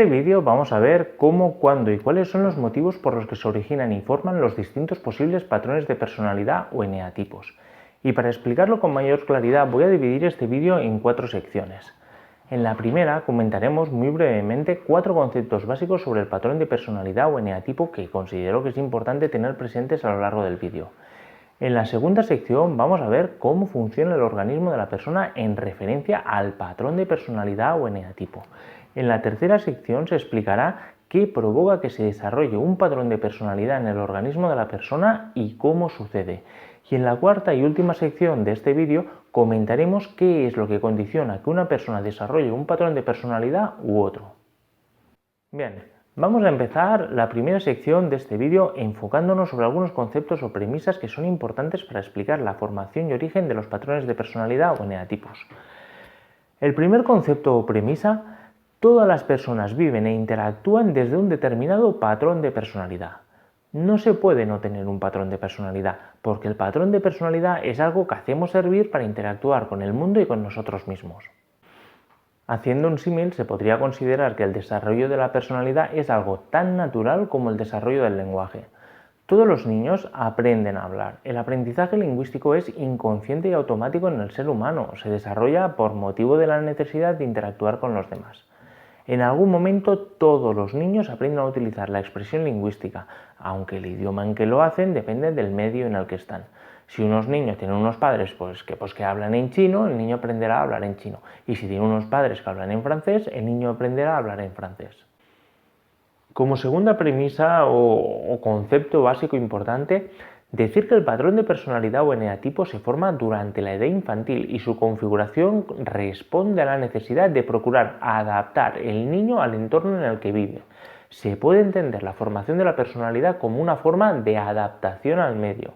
este vídeo vamos a ver cómo, cuándo y cuáles son los motivos por los que se originan y forman los distintos posibles patrones de personalidad o eneatipos. Y para explicarlo con mayor claridad voy a dividir este vídeo en 4 secciones. En la primera comentaremos muy brevemente 4 conceptos básicos sobre el patrón de personalidad o eneatipo que considero que es importante tener presentes a lo largo del vídeo. En la segunda sección vamos a ver cómo funciona el organismo de la persona en referencia al patrón de personalidad o eneatipo. En la tercera sección se explicará qué provoca que se desarrolle un patrón de personalidad en el organismo de la persona y cómo sucede. Y en la cuarta y última sección de este vídeo comentaremos qué es lo que condiciona que una persona desarrolle un patrón de personalidad u otro. Bien, vamos a empezar la primera sección de este vídeo enfocándonos sobre algunos conceptos o premisas que son importantes para explicar la formación y origen de los patrones de personalidad o eneatipos. El primer concepto o premisa: todas las personas viven e interactúan desde un determinado patrón de personalidad. No se puede no tener un patrón de personalidad, porque el patrón de personalidad es algo que hacemos servir para interactuar con el mundo y con nosotros mismos. Haciendo un símil, se podría considerar que el desarrollo de la personalidad es algo tan natural como el desarrollo del lenguaje. Todos los niños aprenden a hablar. El aprendizaje lingüístico es inconsciente y automático en el ser humano. Se desarrolla por motivo de la necesidad de interactuar con los demás. En algún momento todos los niños aprenden a utilizar la expresión lingüística, aunque el idioma en que lo hacen depende del medio en el que están. Si unos niños tienen unos padres que hablan en chino, el niño aprenderá a hablar en chino. Y si tienen unos padres que hablan en francés, el niño aprenderá a hablar en francés. Como segunda premisa o concepto básico importante, decir que el patrón de personalidad o eneatipo se forma durante la edad infantil y su configuración responde a la necesidad de procurar adaptar el niño al entorno en el que vive. Se puede entender la formación de la personalidad como una forma de adaptación al medio.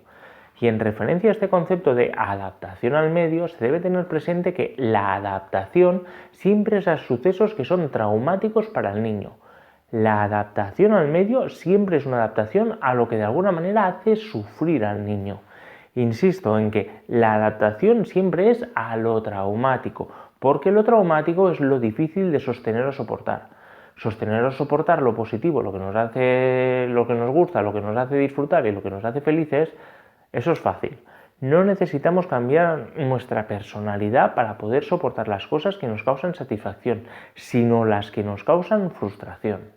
Y en referencia a este concepto de adaptación al medio, se debe tener presente que la adaptación siempre es a sucesos que son traumáticos para el niño. La adaptación al medio siempre es una adaptación a lo que de alguna manera hace sufrir al niño. Insisto en que la adaptación siempre es a lo traumático, porque lo traumático es lo difícil de sostener o soportar. Sostener o soportar lo positivo, lo que nos gusta, lo que nos hace disfrutar y lo que nos hace felices, eso es fácil. No necesitamos cambiar nuestra personalidad para poder soportar las cosas que nos causan satisfacción, sino las que nos causan frustración.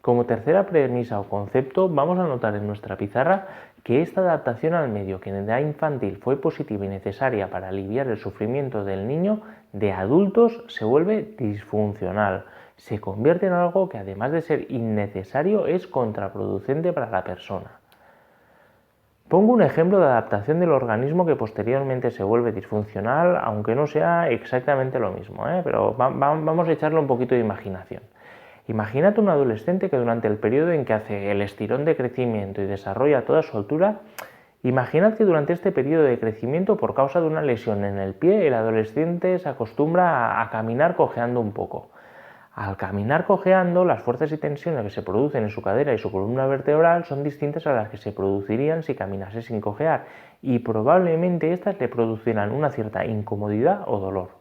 Como tercera premisa o concepto, vamos a notar en nuestra pizarra que esta adaptación al medio que en edad infantil fue positiva y necesaria para aliviar el sufrimiento del niño, de adultos se vuelve disfuncional. Se convierte en algo que, además de ser innecesario, es contraproducente para la persona. Pongo un ejemplo de adaptación del organismo que posteriormente se vuelve disfuncional, aunque no sea exactamente lo mismo, pero vamos a echarle un poquito de imaginación. Imagínate un adolescente que durante el periodo en que hace el estirón de crecimiento y desarrolla toda su altura, imaginad que durante este periodo de crecimiento, por causa de una lesión en el pie, el adolescente se acostumbra a caminar cojeando un poco. Al caminar cojeando, las fuerzas y tensiones que se producen en su cadera y su columna vertebral son distintas a las que se producirían si caminase sin cojear, y probablemente estas le producirán una cierta incomodidad o dolor.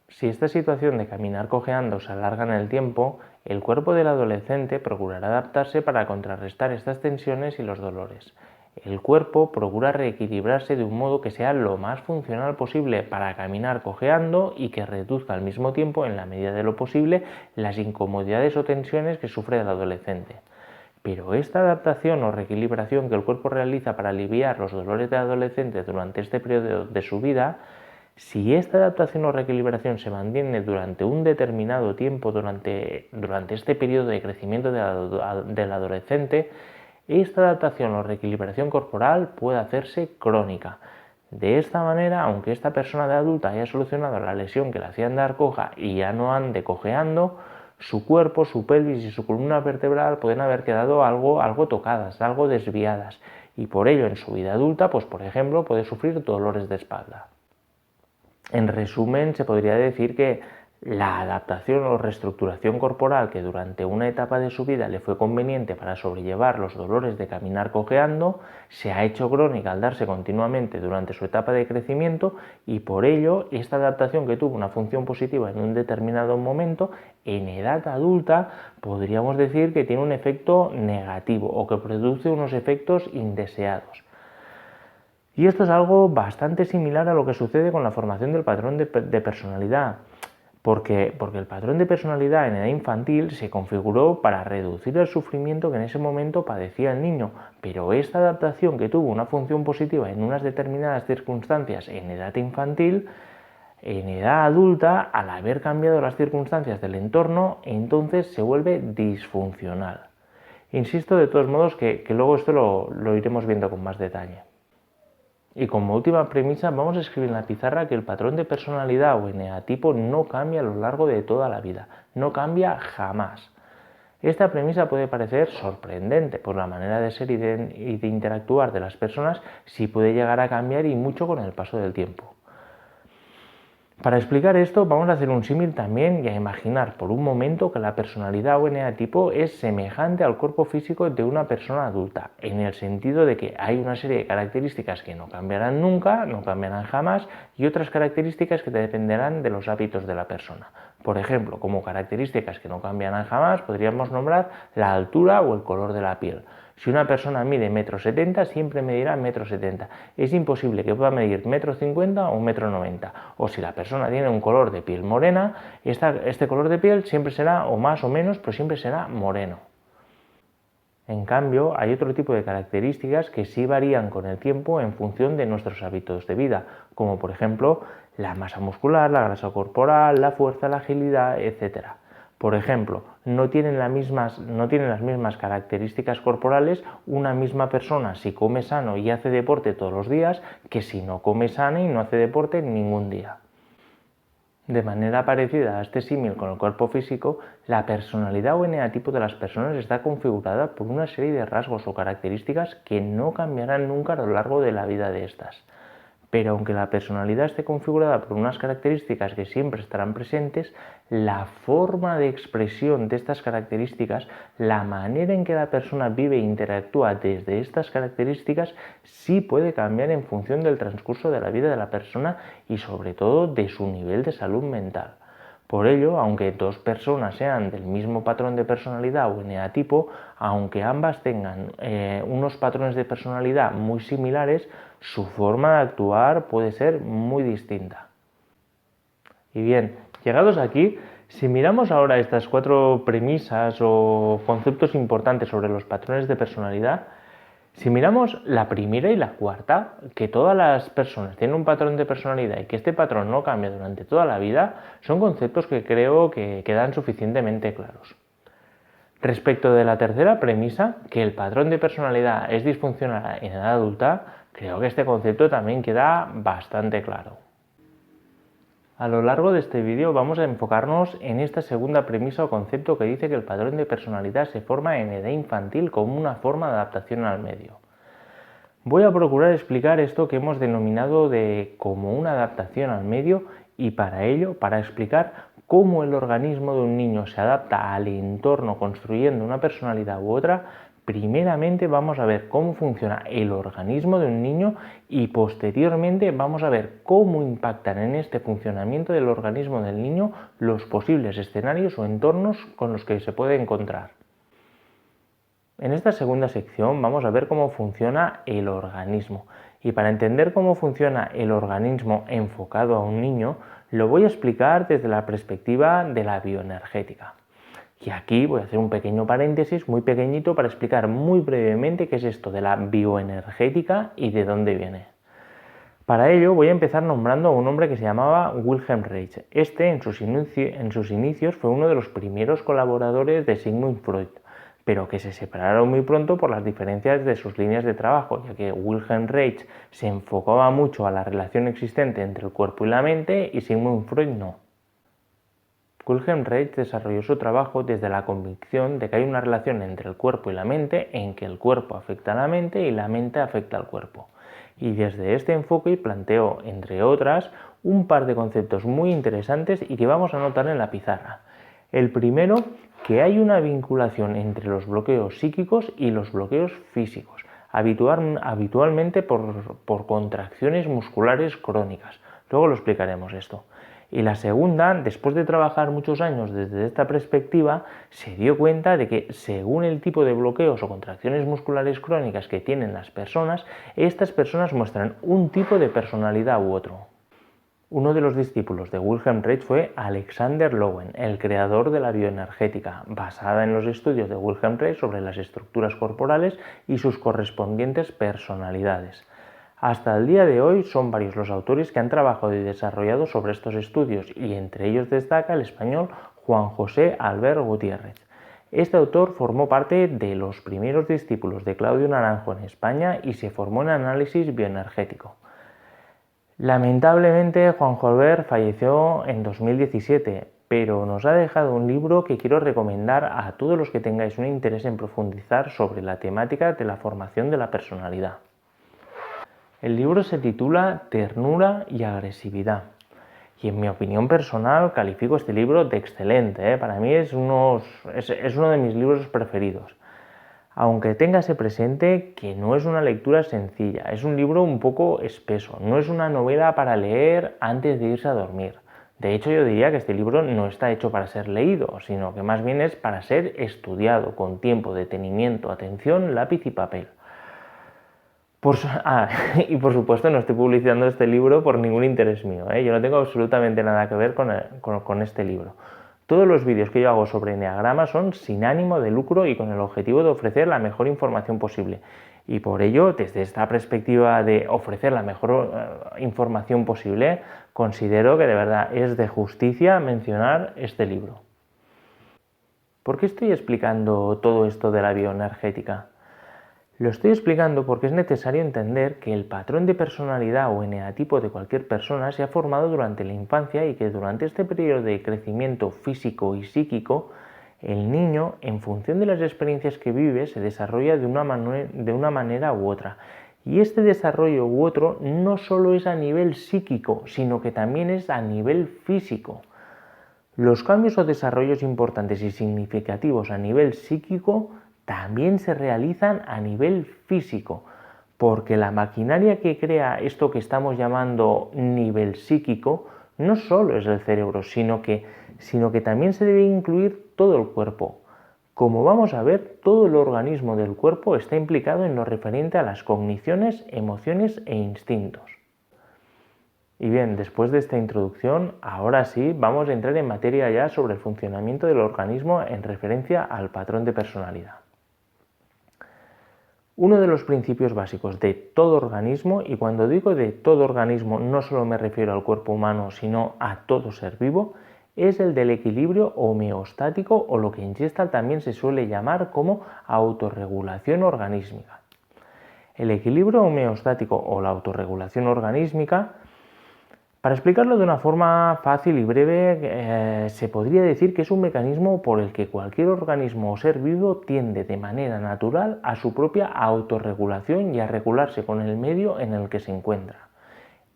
Si esta situación de caminar cojeando se alarga en el tiempo, el cuerpo del adolescente procurará adaptarse para contrarrestar estas tensiones y los dolores. El cuerpo procura reequilibrarse de un modo que sea lo más funcional posible para caminar cojeando y que reduzca al mismo tiempo, en la medida de lo posible, las incomodidades o tensiones que sufre el adolescente. Pero esta adaptación o reequilibración que el cuerpo realiza para aliviar los dolores del adolescente durante este periodo de su vida, si esta adaptación o reequilibración se mantiene durante un determinado tiempo, durante este periodo de crecimiento del adolescente, esta adaptación o reequilibración corporal puede hacerse crónica. De esta manera, aunque esta persona de adulta haya solucionado la lesión que le hacía andar coja y ya no ande cojeando, su cuerpo, su pelvis y su columna vertebral pueden haber quedado algo tocadas, algo desviadas, y por ello en su vida adulta, por ejemplo, puede sufrir dolores de espalda. En resumen, se podría decir que La adaptación o reestructuración corporal que durante una etapa de su vida le fue conveniente para sobrellevar los dolores de caminar cojeando, se ha hecho crónica al darse continuamente durante su etapa de crecimiento y por ello esta adaptación que tuvo una función positiva en un determinado momento, en edad adulta podríamos decir que tiene un efecto negativo o que produce unos efectos indeseados. Y esto es algo bastante similar a lo que sucede con la formación del patrón de personalidad. Porque el patrón de personalidad en edad infantil se configuró para reducir el sufrimiento que en ese momento padecía el niño, pero esta adaptación que tuvo una función positiva en unas determinadas circunstancias en edad infantil, en edad adulta, al haber cambiado las circunstancias del entorno, entonces se vuelve disfuncional. Insisto de todos modos que luego esto lo iremos viendo con más detalle. Y como última premisa vamos a escribir en la pizarra que el patrón de personalidad o eneatipo no cambia a lo largo de toda la vida, no cambia jamás. Esta premisa puede parecer sorprendente por la manera de ser y de interactuar de las personas, sí puede llegar a cambiar y mucho con el paso del tiempo. Para explicar esto vamos a hacer un símil también y a imaginar por un momento que la personalidad o eneatipo es semejante al cuerpo físico de una persona adulta, en el sentido de que hay una serie de características que no cambiarán nunca, no cambiarán jamás, y otras características que dependerán de los hábitos de la persona. Por ejemplo, como características que no cambiarán jamás podríamos nombrar la altura o el color de la piel. Si una persona mide 1,70 m, siempre medirá 1,70 m. Es imposible que pueda medir 1,50 m o 1,90 m. O si la persona tiene un color de piel morena, este color de piel siempre será, o más o menos, pero siempre será moreno. En cambio, hay otro tipo de características que sí varían con el tiempo en función de nuestros hábitos de vida, como por ejemplo la masa muscular, la grasa corporal, la fuerza, la agilidad, etc. Por ejemplo, no tienen las mismas características corporales una misma persona si come sano y hace deporte todos los días que si no come sano y no hace deporte ningún día. De manera parecida a este símil con el cuerpo físico, la personalidad o eneatipo de las personas está configurada por una serie de rasgos o características que no cambiarán nunca a lo largo de la vida de estas. Pero aunque la personalidad esté configurada por unas características que siempre estarán presentes, la forma de expresión de estas características, la manera en que la persona vive e interactúa desde estas características, sí puede cambiar en función del transcurso de la vida de la persona y sobre todo de su nivel de salud mental. Por ello, aunque dos personas sean del mismo patrón de personalidad o eneatipo, aunque ambas tengan unos patrones de personalidad muy similares, su forma de actuar puede ser muy distinta. Y bien, llegados aquí, si miramos ahora estas 4 premisas o conceptos importantes sobre los patrones de personalidad, si miramos la primera y la cuarta, que todas las personas tienen un patrón de personalidad y que este patrón no cambia durante toda la vida, son conceptos que creo que quedan suficientemente claros. Respecto de la tercera premisa, que el patrón de personalidad es disfuncional en edad adulta, creo que este concepto también queda bastante claro. A lo largo de este vídeo vamos a enfocarnos en esta segunda premisa o concepto que dice que el patrón de personalidad se forma en edad infantil como una forma de adaptación al medio. Voy a procurar explicar esto que hemos denominado como una adaptación al medio y para ello, para explicar cómo el organismo de un niño se adapta al entorno construyendo una personalidad u otra, primeramente vamos a ver cómo funciona el organismo de un niño y posteriormente vamos a ver cómo impactan en este funcionamiento del organismo del niño los posibles escenarios o entornos con los que se puede encontrar. En esta segunda sección vamos a ver cómo funciona el organismo y para entender cómo funciona el organismo enfocado a un niño lo voy a explicar desde la perspectiva de la bioenergética. Y aquí voy a hacer un pequeño paréntesis muy pequeñito para explicar muy brevemente qué es esto de la bioenergética y de dónde viene. Para ello voy a empezar nombrando a un hombre que se llamaba Wilhelm Reich. Este en sus inicios fue uno de los primeros colaboradores de Sigmund Freud, pero que se separaron muy pronto por las diferencias de sus líneas de trabajo, ya que Wilhelm Reich se enfocaba mucho a la relación existente entre el cuerpo y la mente y Sigmund Freud no. Wilhelm Reich desarrolló su trabajo desde la convicción de que hay una relación entre el cuerpo y la mente en que el cuerpo afecta a la mente y la mente afecta al cuerpo. Y desde este enfoque planteó, entre otras, un par de conceptos muy interesantes y que vamos a notar en la pizarra. El primero, que hay una vinculación entre los bloqueos psíquicos y los bloqueos físicos, habitualmente por contracciones musculares crónicas. Luego lo explicaremos esto. Y la segunda, después de trabajar muchos años desde esta perspectiva, se dio cuenta de que según el tipo de bloqueos o contracciones musculares crónicas que tienen las personas, estas personas muestran un tipo de personalidad u otro. Uno de los discípulos de Wilhelm Reich fue Alexander Lowen, el creador de la bioenergética, basada en los estudios de Wilhelm Reich sobre las estructuras corporales y sus correspondientes personalidades. Hasta el día de hoy son varios los autores que han trabajado y desarrollado sobre estos estudios y entre ellos destaca el español Juan José Albert Gutiérrez. Este autor formó parte de los primeros discípulos de Claudio Naranjo en España y se formó en análisis bioenergético. Lamentablemente Juan Albert falleció en 2017, pero nos ha dejado un libro que quiero recomendar a todos los que tengáis un interés en profundizar sobre la temática de la formación de la personalidad. El libro se titula Ternura y agresividad y en mi opinión personal califico este libro de excelente. Para mí es uno de mis libros preferidos. Aunque téngase presente que no es una lectura sencilla, es un libro un poco espeso, no es una novela para leer antes de irse a dormir. De hecho, yo diría que este libro no está hecho para ser leído, sino que más bien es para ser estudiado con tiempo, detenimiento, atención, lápiz y papel. Y por supuesto no estoy publicitando este libro por ningún interés mío, Yo no tengo absolutamente nada que ver con este libro. Todos los vídeos que yo hago sobre enneagrama son sin ánimo de lucro y con el objetivo de ofrecer la mejor información posible. Y por ello, desde esta perspectiva de ofrecer la mejor información posible, considero que de verdad es de justicia mencionar este libro. ¿Por qué estoy explicando todo esto de la bioenergética? Lo estoy explicando porque es necesario entender que el patrón de personalidad o eneatipo de cualquier persona se ha formado durante la infancia y que durante este periodo de crecimiento físico y psíquico, el niño, en función de las experiencias que vive, se desarrolla de una manera u otra. Y este desarrollo u otro no solo es a nivel psíquico, sino que también es a nivel físico. Los cambios o desarrollos importantes y significativos a nivel psíquico también se realizan a nivel físico, porque la maquinaria que crea esto que estamos llamando nivel psíquico no solo es el cerebro, sino que también se debe incluir todo el cuerpo. Como vamos a ver, todo el organismo del cuerpo está implicado en lo referente a las cogniciones, emociones e instintos. Y bien, después de esta introducción, ahora sí vamos a entrar en materia ya sobre el funcionamiento del organismo en referencia al patrón de personalidad. Uno de los principios básicos de todo organismo, y cuando digo de todo organismo no solo me refiero al cuerpo humano, sino a todo ser vivo, es el del equilibrio homeostático o lo que en Gestalt también se suele llamar como autorregulación organísmica. El equilibrio homeostático o la autorregulación organísmica, para explicarlo de una forma fácil y breve, se podría decir que es un mecanismo por el que cualquier organismo o ser vivo tiende de manera natural a su propia autorregulación y a regularse con el medio en el que se encuentra.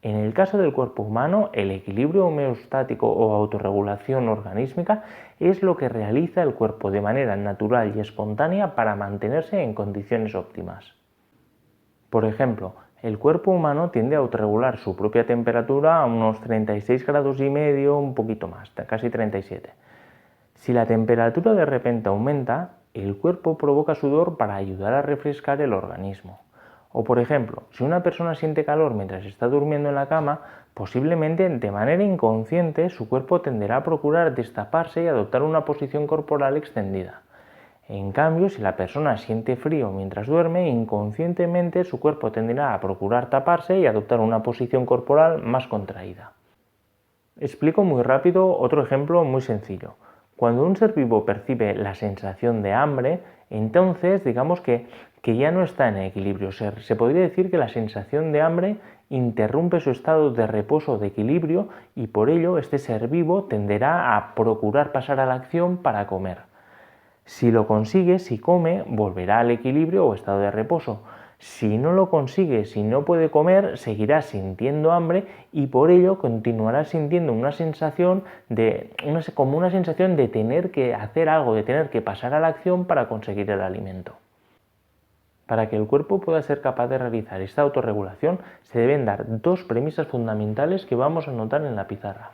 En el caso del cuerpo humano, el equilibrio homeostático o autorregulación organísmica es lo que realiza el cuerpo de manera natural y espontánea para mantenerse en condiciones óptimas. Por ejemplo, el cuerpo humano tiende a autorregular su propia temperatura a unos 36 grados y medio, un poquito más, casi 37. Si la temperatura de repente aumenta, el cuerpo provoca sudor para ayudar a refrescar el organismo. O por ejemplo, si una persona siente calor mientras está durmiendo en la cama, posiblemente de manera inconsciente su cuerpo tenderá a procurar destaparse y adoptar una posición corporal extendida. En cambio, si la persona siente frío mientras duerme, inconscientemente su cuerpo tenderá a procurar taparse y adoptar una posición corporal más contraída. Explico muy rápido otro ejemplo muy sencillo. Cuando un ser vivo percibe la sensación de hambre, entonces digamos que ya no está en equilibrio. Se podría decir que la sensación de hambre interrumpe su estado de reposo o de equilibrio y por ello este ser vivo tenderá a procurar pasar a la acción para comer. Si lo consigue, si come, volverá al equilibrio o estado de reposo. Si no lo consigue, si no puede comer, seguirá sintiendo hambre y por ello continuará sintiendo una sensación como una sensación de tener que hacer algo, de tener que pasar a la acción para conseguir el alimento. Para que el cuerpo pueda ser capaz de realizar esta autorregulación, se deben dar dos premisas fundamentales que vamos a notar en la pizarra.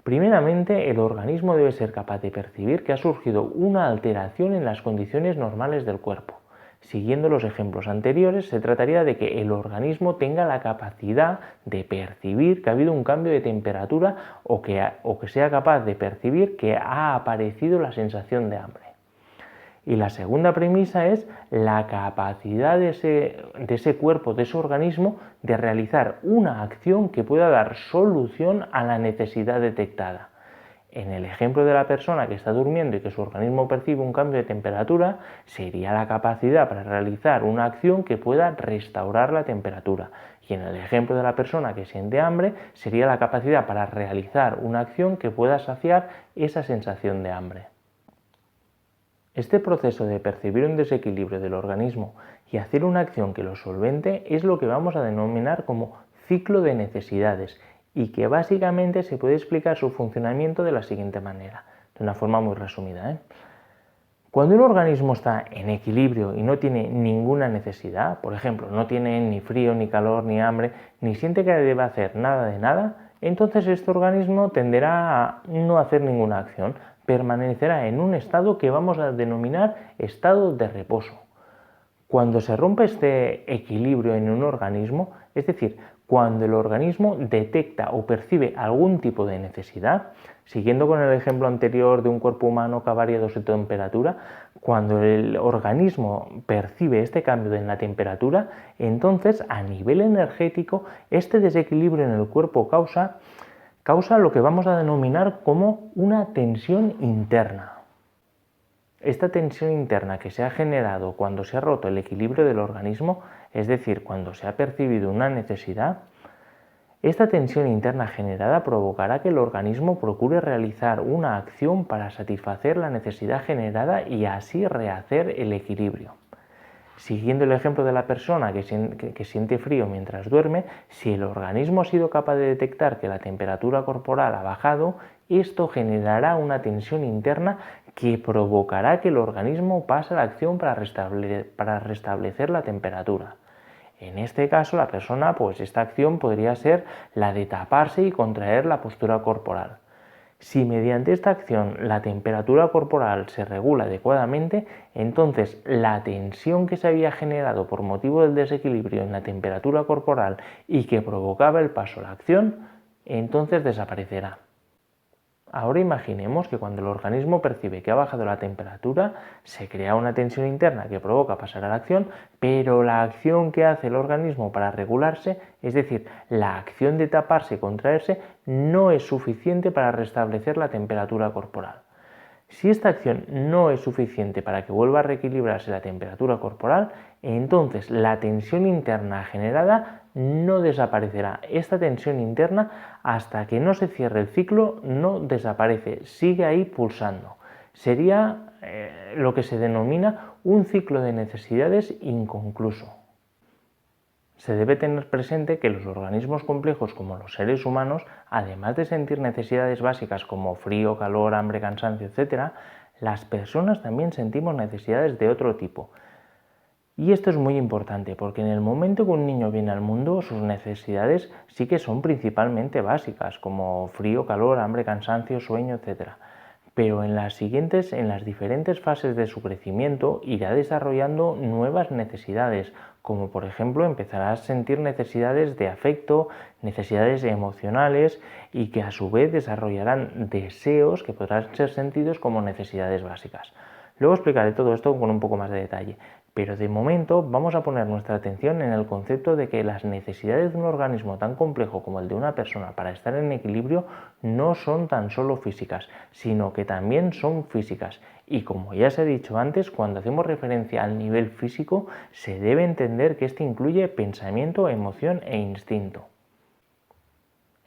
Primeramente, el organismo debe ser capaz de percibir que ha surgido una alteración en las condiciones normales del cuerpo. Siguiendo los ejemplos anteriores, se trataría de que el organismo tenga la capacidad de percibir que ha habido un cambio de temperatura o que sea capaz de percibir que ha aparecido la sensación de hambre. Y la segunda premisa es la capacidad de ese cuerpo, de ese organismo, de realizar una acción que pueda dar solución a la necesidad detectada. En el ejemplo de la persona que está durmiendo y que su organismo percibe un cambio de temperatura, sería la capacidad para realizar una acción que pueda restaurar la temperatura. Y en el ejemplo de la persona que siente hambre, sería la capacidad para realizar una acción que pueda saciar esa sensación de hambre. Este proceso de percibir un desequilibrio del organismo y hacer una acción que lo solvente es lo que vamos a denominar como ciclo de necesidades y que básicamente se puede explicar su funcionamiento de la siguiente manera, de una forma muy resumida. Cuando un organismo está en equilibrio y no tiene ninguna necesidad, por ejemplo, no tiene ni frío, ni calor, ni hambre, ni siente que debe hacer nada de nada, entonces este organismo tenderá a no hacer ninguna acción, permanecerá en un estado que vamos a denominar estado de reposo. Cuando se rompe este equilibrio en un organismo, es decir, cuando el organismo detecta o percibe algún tipo de necesidad, siguiendo con el ejemplo anterior de un cuerpo humano que ha variado su temperatura, cuando el organismo percibe este cambio en la temperatura, entonces a nivel energético este desequilibrio en el cuerpo causa lo que vamos a denominar como una tensión interna. Esta tensión interna que se ha generado cuando se ha roto el equilibrio del organismo, es decir, cuando se ha percibido una necesidad, esta tensión interna generada provocará que el organismo procure realizar una acción para satisfacer la necesidad generada y así rehacer el equilibrio. Siguiendo el ejemplo de la persona que siente frío mientras duerme, si el organismo ha sido capaz de detectar que la temperatura corporal ha bajado, esto generará una tensión interna que provocará que el organismo pase a la acción para restablecer la temperatura. En este caso, la persona, esta acción podría ser la de taparse y contraer la postura corporal. Si mediante esta acción la temperatura corporal se regula adecuadamente, entonces la tensión que se había generado por motivo del desequilibrio en la temperatura corporal y que provocaba el paso a la acción, entonces desaparecerá. Ahora imaginemos que cuando el organismo percibe que ha bajado la temperatura, se crea una tensión interna que provoca pasar a la acción, pero la acción que hace el organismo para regularse, es decir, la acción de taparse y contraerse, no es suficiente para restablecer la temperatura corporal. Si esta acción no es suficiente para que vuelva a reequilibrarse la temperatura corporal, entonces la tensión interna generada no desaparecerá. Esta tensión interna, hasta que no se cierre el ciclo, no desaparece, sigue ahí pulsando. Sería lo que se denomina un ciclo de necesidades inconcluso. Se debe tener presente que los organismos complejos como los seres humanos, además de sentir necesidades básicas como frío, calor, hambre, cansancio, etc., las personas también sentimos necesidades de otro tipo. Y esto es muy importante porque en el momento que un niño viene al mundo, sus necesidades sí que son principalmente básicas, como frío, calor, hambre, cansancio, sueño, etc. Pero en las diferentes fases de su crecimiento irá desarrollando nuevas necesidades, como por ejemplo empezará a sentir necesidades de afecto, necesidades emocionales y que a su vez desarrollarán deseos que podrán ser sentidos como necesidades básicas. Luego explicaré todo esto con un poco más de detalle, pero de momento vamos a poner nuestra atención en el concepto de que las necesidades de un organismo tan complejo como el de una persona para estar en equilibrio no son tan solo físicas, sino que también son físicas. Y como ya se ha dicho antes, cuando hacemos referencia al nivel físico, se debe entender que este incluye pensamiento, emoción e instinto.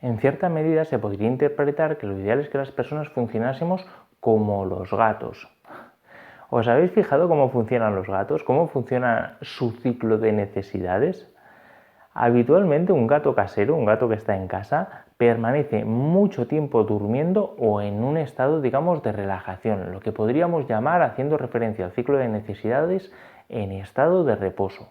En cierta medida se podría interpretar que lo ideal es que las personas funcionásemos como los gatos. ¿Os habéis fijado cómo funcionan los gatos? ¿Cómo funciona su ciclo de necesidades? Habitualmente un gato casero, un gato que está en casa, permanece mucho tiempo durmiendo o en un estado, digamos, de relajación, lo que podríamos llamar, haciendo referencia al ciclo de necesidades, en estado de reposo.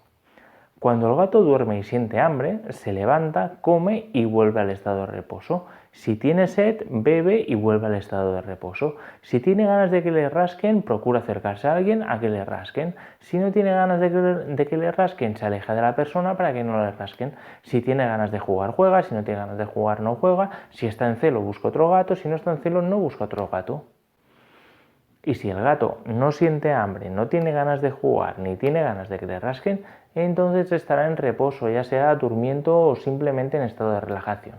Cuando el gato duerme y siente hambre, se levanta, come y vuelve al estado de reposo. Si tiene sed, bebe y vuelve al estado de reposo. Si tiene ganas de que le rasquen, procura acercarse a alguien a que le rasquen. Si no tiene ganas de que le rasquen, se aleja de la persona para que no le rasquen. Si tiene ganas de jugar, juega. Si no tiene ganas de jugar, no juega. Si está en celo, busca otro gato. Si no está en celo, no busca otro gato. Y si el gato no siente hambre, no tiene ganas de jugar, ni tiene ganas de que le rasquen, entonces estará en reposo, ya sea durmiendo o simplemente en estado de relajación.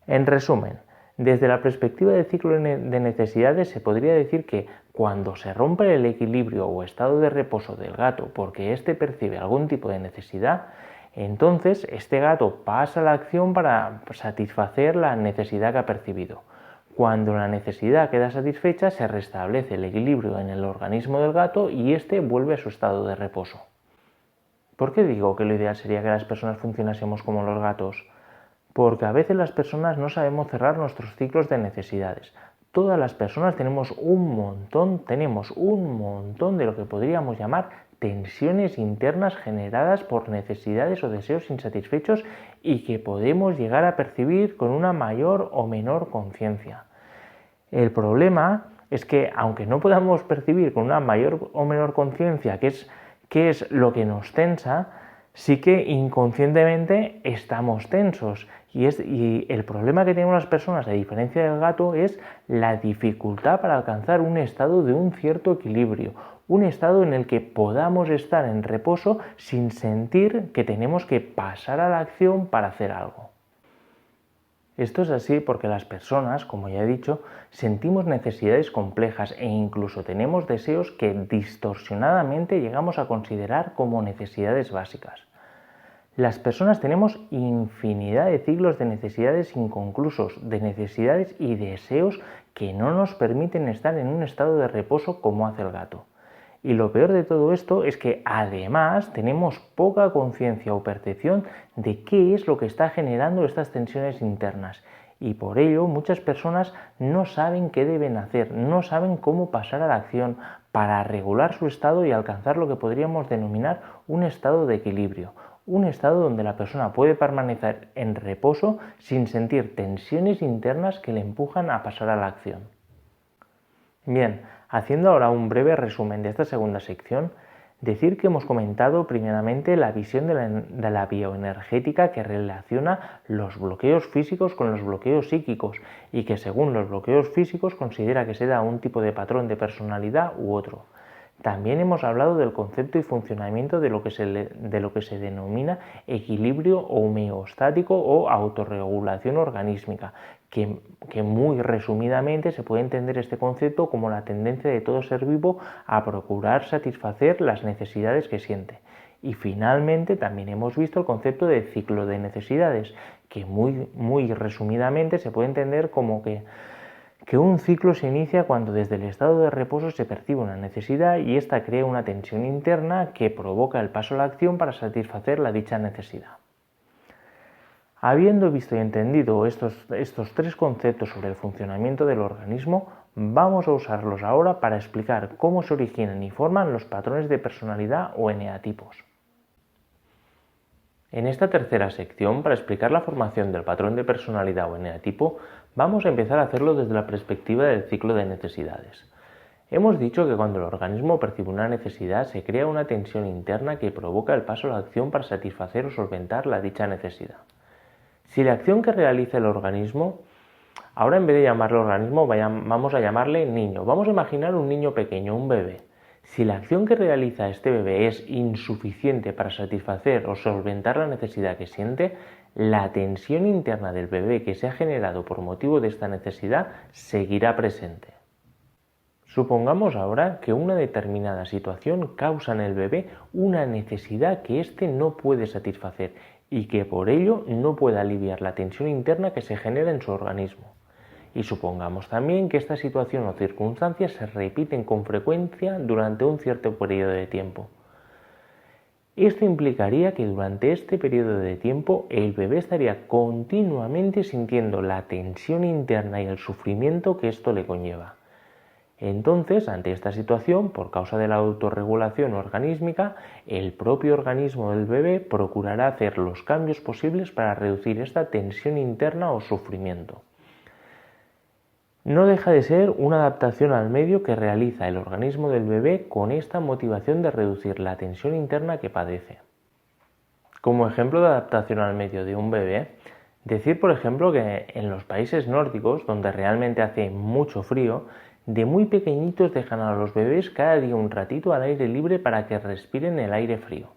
En resumen, desde la perspectiva del ciclo de necesidades se podría decir que cuando se rompe el equilibrio o estado de reposo del gato porque éste percibe algún tipo de necesidad, entonces este gato pasa a la acción para satisfacer la necesidad que ha percibido. Cuando la necesidad queda satisfecha, se restablece el equilibrio en el organismo del gato y éste vuelve a su estado de reposo. ¿Por qué digo que lo ideal sería que las personas funcionásemos como los gatos? Porque a veces las personas no sabemos cerrar nuestros ciclos de necesidades. Todas las personas tenemos un montón de lo que podríamos llamar tensiones internas generadas por necesidades o deseos insatisfechos y que podemos llegar a percibir con una mayor o menor conciencia. El problema es que, aunque no podamos percibir con una mayor o menor conciencia qué es lo que nos tensa, sí que inconscientemente estamos tensos. Y el problema que tenemos las personas, a diferencia del gato, es la dificultad para alcanzar un estado de un cierto equilibrio, un estado en el que podamos estar en reposo sin sentir que tenemos que pasar a la acción para hacer algo. Esto es así porque las personas, como ya he dicho, sentimos necesidades complejas e incluso tenemos deseos que distorsionadamente llegamos a considerar como necesidades básicas. Las personas tenemos infinidad de ciclos de necesidades inconclusos, de necesidades y deseos que no nos permiten estar en un estado de reposo como hace el gato. Y lo peor de todo esto es que además tenemos poca conciencia o percepción de qué es lo que está generando estas tensiones internas. Y por ello muchas personas no saben qué deben hacer, no saben cómo pasar a la acción para regular su estado y alcanzar lo que podríamos denominar un estado de equilibrio. Un estado donde la persona puede permanecer en reposo sin sentir tensiones internas que le empujan a pasar a la acción. Bien, haciendo ahora un breve resumen de esta segunda sección, decir que hemos comentado primeramente la visión de la bioenergética que relaciona los bloqueos físicos con los bloqueos psíquicos y que según los bloqueos físicos considera que se da un tipo de patrón de personalidad u otro. También hemos hablado del concepto y funcionamiento de lo que se denomina equilibrio homeostático o autorregulación organísmica, que muy resumidamente se puede entender este concepto como la tendencia de todo ser vivo a procurar satisfacer las necesidades que siente. Y finalmente también hemos visto el concepto de ciclo de necesidades, que muy resumidamente se puede entender como que un ciclo se inicia cuando desde el estado de reposo se percibe una necesidad y esta crea una tensión interna que provoca el paso a la acción para satisfacer la dicha necesidad. Habiendo visto y entendido estos tres conceptos sobre el funcionamiento del organismo, vamos a usarlos ahora para explicar cómo se originan y forman los patrones de personalidad o eneatipos. En esta tercera sección, para explicar la formación del patrón de personalidad o eneatipo, vamos a empezar a hacerlo desde la perspectiva del ciclo de necesidades. Hemos dicho que cuando el organismo percibe una necesidad se crea una tensión interna que provoca el paso a la acción para satisfacer o solventar la dicha necesidad. Si la acción que realiza el organismo, ahora en vez de llamarle organismo vamos a llamarle niño. Vamos a imaginar un niño pequeño, un bebé. Si la acción que realiza este bebé es insuficiente para satisfacer o solventar la necesidad que siente, la tensión interna del bebé que se ha generado por motivo de esta necesidad seguirá presente. Supongamos ahora que una determinada situación causa en el bebé una necesidad que éste no puede satisfacer y que por ello no puede aliviar la tensión interna que se genera en su organismo. Y supongamos también que esta situación o circunstancias se repiten con frecuencia durante un cierto periodo de tiempo. Esto implicaría que durante este periodo de tiempo el bebé estaría continuamente sintiendo la tensión interna y el sufrimiento que esto le conlleva. Entonces, ante esta situación, por causa de la autorregulación organísmica, el propio organismo del bebé procurará hacer los cambios posibles para reducir esta tensión interna o sufrimiento. No deja de ser una adaptación al medio que realiza el organismo del bebé con esta motivación de reducir la tensión interna que padece. Como ejemplo de adaptación al medio de un bebé, decir por ejemplo que en los países nórdicos, donde realmente hace mucho frío, de muy pequeñitos dejan a los bebés cada día un ratito al aire libre para que respiren el aire frío.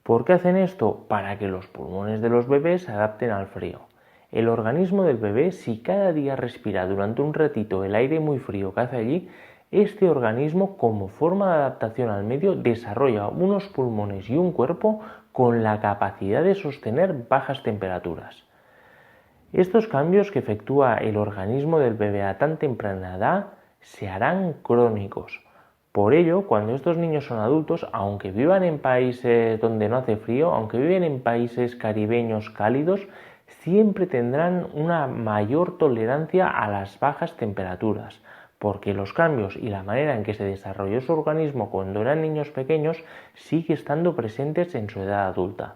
¿Por qué hacen esto? Para que los pulmones de los bebés se adapten al frío. El organismo del bebé, si cada día respira durante un ratito el aire muy frío que hace allí, este organismo, como forma de adaptación al medio, desarrolla unos pulmones y un cuerpo con la capacidad de sostener bajas temperaturas. Estos cambios que efectúa el organismo del bebé a tan temprana edad se harán crónicos. Por ello, cuando estos niños son adultos, aunque vivan en países donde no hace frío, aunque viven en países caribeños cálidos, siempre tendrán una mayor tolerancia a las bajas temperaturas, porque los cambios y la manera en que se desarrolló su organismo cuando eran niños pequeños sigue estando presentes en su edad adulta.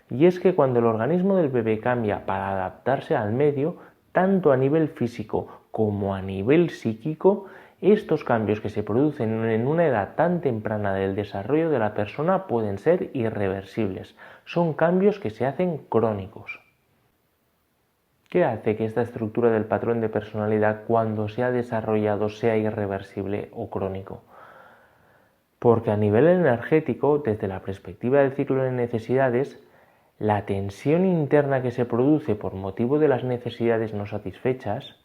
Y es que cuando el organismo del bebé cambia para adaptarse al medio, tanto a nivel físico como a nivel psíquico, estos cambios que se producen en una edad tan temprana del desarrollo de la persona pueden ser irreversibles. Son cambios que se hacen crónicos. ¿Qué hace que esta estructura del patrón de personalidad, cuando se ha desarrollado, sea irreversible o crónico? Porque a nivel energético, desde la perspectiva del ciclo de necesidades, la tensión interna que se produce por motivo de las necesidades no satisfechas,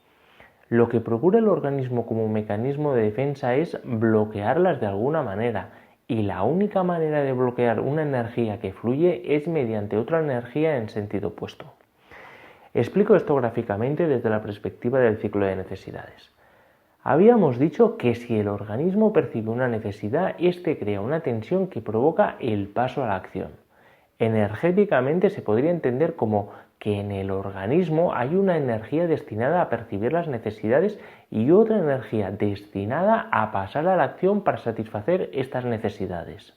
lo que procura el organismo como mecanismo de defensa es bloquearlas de alguna manera, y la única manera de bloquear una energía que fluye es mediante otra energía en sentido opuesto. Explico esto gráficamente desde la perspectiva del ciclo de necesidades. Habíamos dicho que si el organismo percibe una necesidad, éste crea una tensión que provoca el paso a la acción. Energéticamente se podría entender como que en el organismo hay una energía destinada a percibir las necesidades y otra energía destinada a pasar a la acción para satisfacer estas necesidades.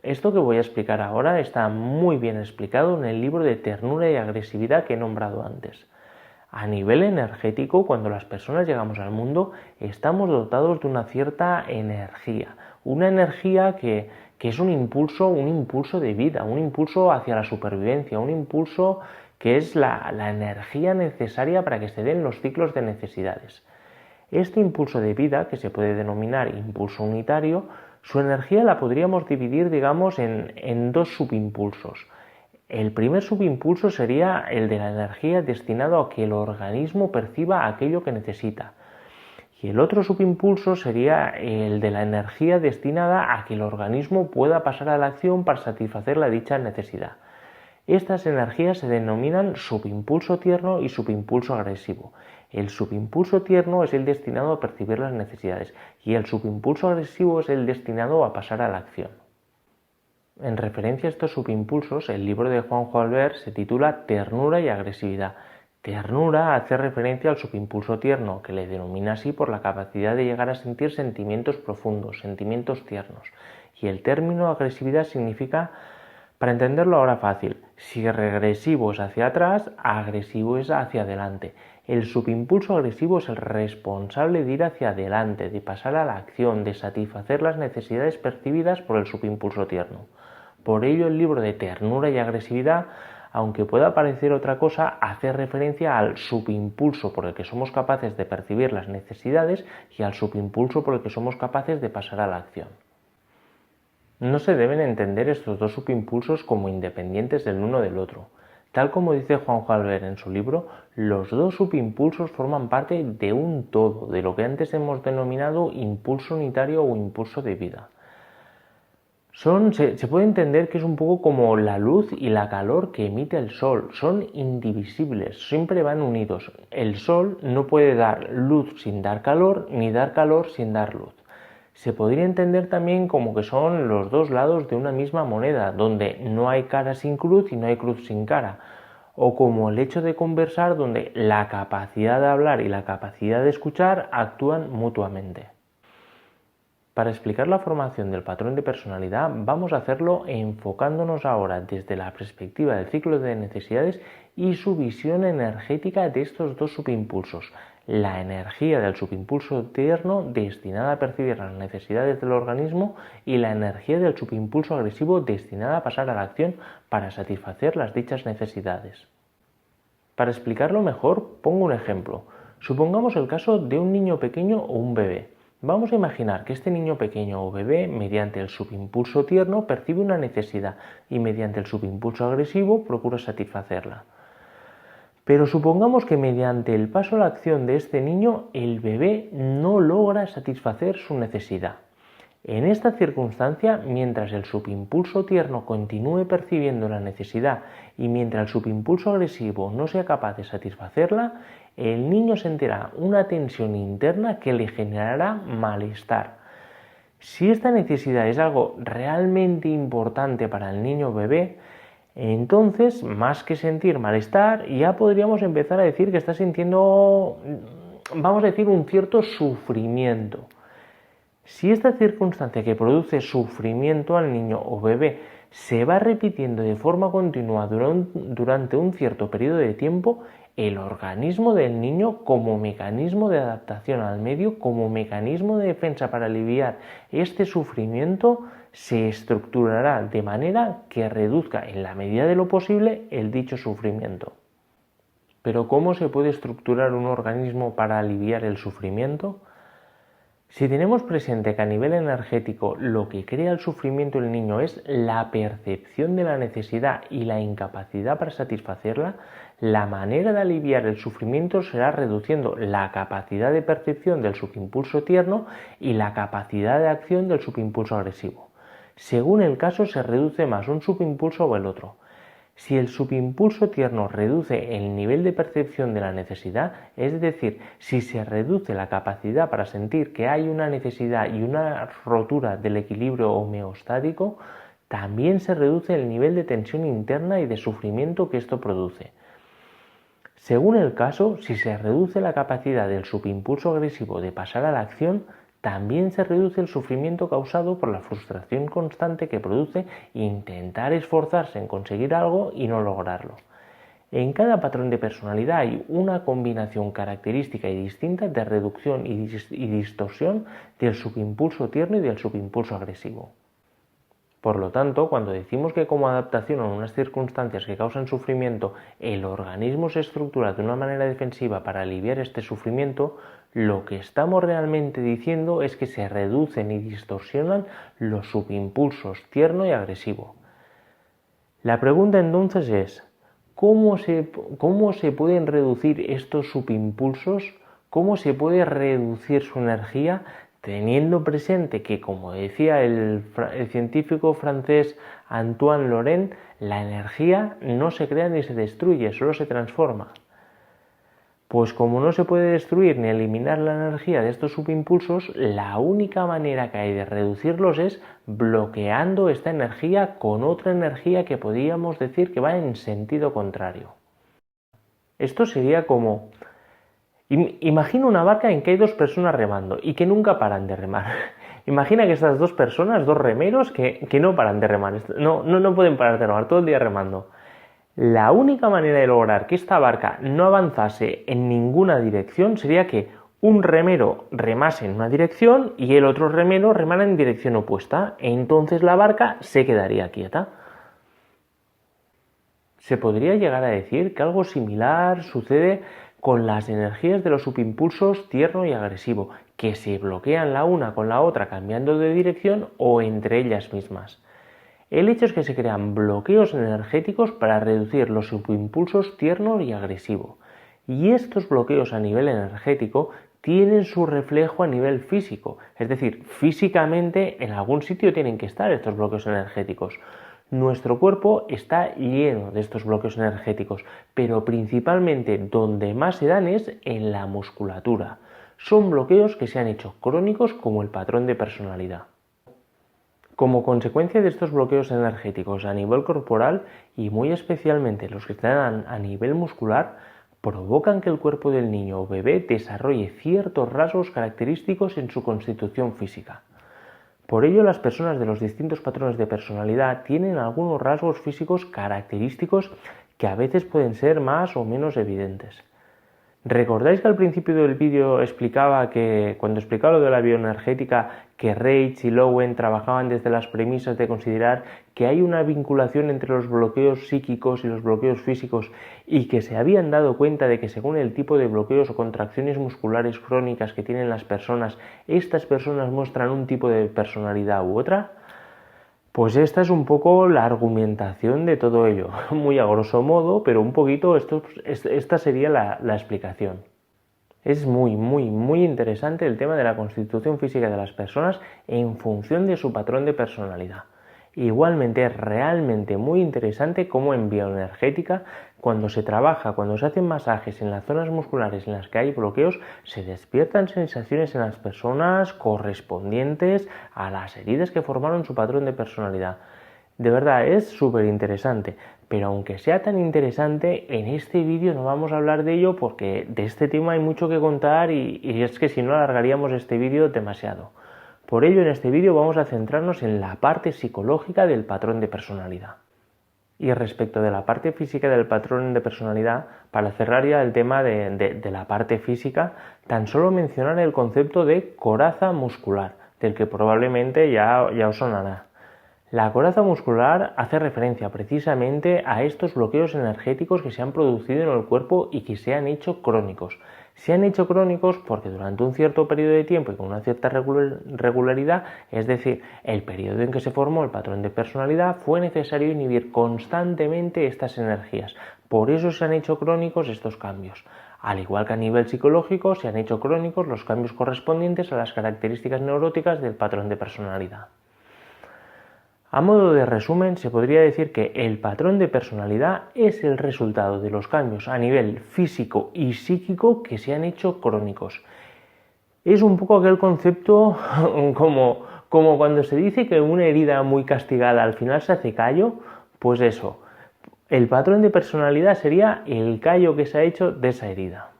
Esto que voy a explicar ahora está muy bien explicado en el libro de Ternura y Agresividad que he nombrado antes. A nivel energético, cuando las personas llegamos al mundo, estamos dotados de una cierta energía, una energía que es un impulso de vida, un impulso hacia la supervivencia, un impulso que es la energía necesaria para que se den los ciclos de necesidades. Este impulso de vida, que se puede denominar impulso unitario, su energía la podríamos dividir, digamos, en dos subimpulsos. El primer subimpulso sería el de la energía destinado a que el organismo perciba aquello que necesita. Y el otro subimpulso sería el de la energía destinada a que el organismo pueda pasar a la acción para satisfacer la dicha necesidad. Estas energías se denominan subimpulso tierno y subimpulso agresivo. El subimpulso tierno es el destinado a percibir las necesidades y el subimpulso agresivo es el destinado a pasar a la acción. En referencia a estos subimpulsos, el libro de Juanjo Albert se titula Ternura y Agresividad. Ternura hace referencia al subimpulso tierno, que le denomina así por la capacidad de llegar a sentir sentimientos profundos, sentimientos tiernos. Y el término agresividad significa, para entenderlo ahora fácil, si regresivo es hacia atrás, agresivo es hacia adelante. El subimpulso agresivo es el responsable de ir hacia adelante, de pasar a la acción, de satisfacer las necesidades percibidas por el subimpulso tierno. Por ello el libro de Ternura y Agresividad, aunque pueda parecer otra cosa, hace referencia al subimpulso por el que somos capaces de percibir las necesidades y al subimpulso por el que somos capaces de pasar a la acción. No se deben entender estos dos subimpulsos como independientes del uno del otro. Tal como dice Juanjo Albert en su libro, los dos subimpulsos forman parte de un todo, de lo que antes hemos denominado impulso unitario o impulso de vida. Se puede entender que es un poco como la luz y la calor que emite el Sol. Son indivisibles, siempre van unidos. El Sol no puede dar luz sin dar calor, ni dar calor sin dar luz. Se podría entender también como que son los dos lados de una misma moneda, donde no hay cara sin cruz y no hay cruz sin cara. O como el hecho de conversar, donde la capacidad de hablar y la capacidad de escuchar actúan mutuamente. Para explicar la formación del patrón de personalidad vamos a hacerlo enfocándonos ahora desde la perspectiva del ciclo de necesidades y su visión energética de estos dos subimpulsos. La energía del subimpulso tierno destinada a percibir las necesidades del organismo y la energía del subimpulso agresivo destinada a pasar a la acción para satisfacer las dichas necesidades. Para explicarlo mejor, pongo un ejemplo. Supongamos el caso de un niño pequeño o un bebé. Vamos a imaginar que este niño pequeño o bebé, mediante el subimpulso tierno, percibe una necesidad y mediante el subimpulso agresivo procura satisfacerla. Pero supongamos que mediante el paso a la acción de este niño, el bebé no logra satisfacer su necesidad. En esta circunstancia, mientras el subimpulso tierno continúe percibiendo la necesidad y mientras el subimpulso agresivo no sea capaz de satisfacerla, el niño sentirá una tensión interna que le generará malestar. Si esta necesidad es algo realmente importante para el niño bebé, entonces, más que sentir malestar, ya podríamos empezar a decir que está sintiendo, vamos a decir, un cierto sufrimiento. Si esta circunstancia que produce sufrimiento al niño o bebé se va repitiendo de forma continua durante un cierto periodo de tiempo, el organismo del niño, como mecanismo de adaptación al medio, como mecanismo de defensa para aliviar este sufrimiento, se estructurará de manera que reduzca en la medida de lo posible el dicho sufrimiento. Pero ¿cómo se puede estructurar un organismo para aliviar el sufrimiento? Si tenemos presente que a nivel energético lo que crea el sufrimiento del niño es la percepción de la necesidad y la incapacidad para satisfacerla, la manera de aliviar el sufrimiento será reduciendo la capacidad de percepción del subimpulso tierno y la capacidad de acción del subimpulso agresivo. Según el caso, se reduce más un subimpulso o el otro. Si el subimpulso tierno reduce el nivel de percepción de la necesidad, es decir, si se reduce la capacidad para sentir que hay una necesidad y una rotura del equilibrio homeostático, también se reduce el nivel de tensión interna y de sufrimiento que esto produce. Según el caso, si se reduce la capacidad del subimpulso agresivo de pasar a la acción, también se reduce el sufrimiento causado por la frustración constante que produce intentar esforzarse en conseguir algo y no lograrlo. En cada patrón de personalidad hay una combinación característica y distinta de reducción y distorsión del subimpulso tierno y del subimpulso agresivo. Por lo tanto, cuando decimos que como adaptación a unas circunstancias que causan sufrimiento, el organismo se estructura de una manera defensiva para aliviar este sufrimiento, lo que estamos realmente diciendo es que se reducen y distorsionan los subimpulsos tierno y agresivo. La pregunta entonces es, ¿cómo se pueden reducir estos subimpulsos? ¿Cómo se puede reducir su energía? Teniendo presente que, como decía el científico francés Antoine Laurent, la energía no se crea ni se destruye, solo se transforma. Pues como no se puede destruir ni eliminar la energía de estos subimpulsos, la única manera que hay de reducirlos es bloqueando esta energía con otra energía que podríamos decir que va en sentido contrario. Esto sería como... Imagina una barca en que hay dos personas remando y que nunca paran de remar. Imagina que estas dos personas, dos remeros, que no paran de remar, no pueden parar de remar, todo el día remando. La única manera de lograr que esta barca no avanzase en ninguna dirección sería que un remero remase en una dirección y el otro remero remara en dirección opuesta. Entonces la barca se quedaría quieta. Se podría llegar a decir que algo similar sucede con las energías de los subimpulsos tierno y agresivo, que se bloquean la una con la otra cambiando de dirección o entre ellas mismas. El hecho es que se crean bloqueos energéticos para reducir los subimpulsos tierno y agresivo. Y estos bloqueos a nivel energético tienen su reflejo a nivel físico, es decir, físicamente en algún sitio tienen que estar estos bloqueos energéticos. Nuestro cuerpo está lleno de estos bloqueos energéticos, pero principalmente donde más se dan es en la musculatura. Son bloqueos que se han hecho crónicos como el patrón de personalidad. Como consecuencia de estos bloqueos energéticos a nivel corporal y muy especialmente los que están a nivel muscular, provocan que el cuerpo del niño o bebé desarrolle ciertos rasgos característicos en su constitución física. Por ello, las personas de los distintos patrones de personalidad tienen algunos rasgos físicos característicos que a veces pueden ser más o menos evidentes. ¿Recordáis que al principio del vídeo explicaba que, cuando explicaba lo de la bioenergética, que Reich y Lowen trabajaban desde las premisas de considerar que hay una vinculación entre los bloqueos psíquicos y los bloqueos físicos y que se habían dado cuenta de que según el tipo de bloqueos o contracciones musculares crónicas que tienen las personas, estas personas muestran un tipo de personalidad u otra? Pues esta es un poco la argumentación de todo ello, muy a grosso modo, pero un poquito esta sería la explicación. Es muy interesante el tema de la constitución física de las personas en función de su patrón de personalidad. Igualmente es realmente muy interesante cómo en bioenergética, cuando se trabaja, cuando se hacen masajes en las zonas musculares en las que hay bloqueos, se despiertan sensaciones en las personas correspondientes a las heridas que formaron su patrón de personalidad. De verdad, es súper interesante, pero aunque sea tan interesante, en este vídeo no vamos a hablar de ello porque de este tema hay mucho que contar y es que si no alargaríamos este vídeo demasiado. Por ello, en este vídeo vamos a centrarnos en la parte psicológica del patrón de personalidad. Y respecto de la parte física del patrón de personalidad, para cerrar ya el tema de la parte física, tan solo mencionar el concepto de coraza muscular, del que probablemente ya os sonará. La coraza muscular hace referencia precisamente a estos bloqueos energéticos que se han producido en el cuerpo y que se han hecho crónicos. Se han hecho crónicos porque durante un cierto periodo de tiempo y con una cierta regularidad, es decir, el periodo en que se formó el patrón de personalidad, fue necesario inhibir constantemente estas energías. Por eso se han hecho crónicos estos cambios. Al igual que a nivel psicológico, se han hecho crónicos los cambios correspondientes a las características neuróticas del patrón de personalidad. A modo de resumen, se podría decir que el patrón de personalidad es el resultado de los cambios a nivel físico y psíquico que se han hecho crónicos. Es un poco aquel concepto como cuando se dice que una herida muy castigada al final se hace callo, pues eso. El patrón de personalidad sería el callo que se ha hecho de esa herida.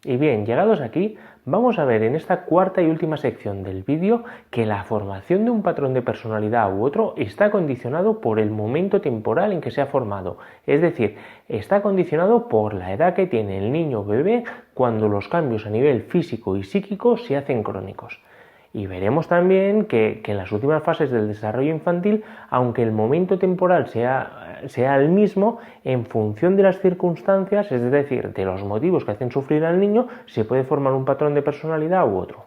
Y bien, llegados aquí, vamos a ver en esta cuarta y última sección del vídeo que la formación de un patrón de personalidad u otro está condicionado por el momento temporal en que se ha formado, es decir, está condicionado por la edad que tiene el niño o bebé cuando los cambios a nivel físico y psíquico se hacen crónicos. Y veremos también que en las últimas fases del desarrollo infantil, aunque el momento temporal sea el mismo, en función de las circunstancias, es decir, de los motivos que hacen sufrir al niño, se puede formar un patrón de personalidad u otro.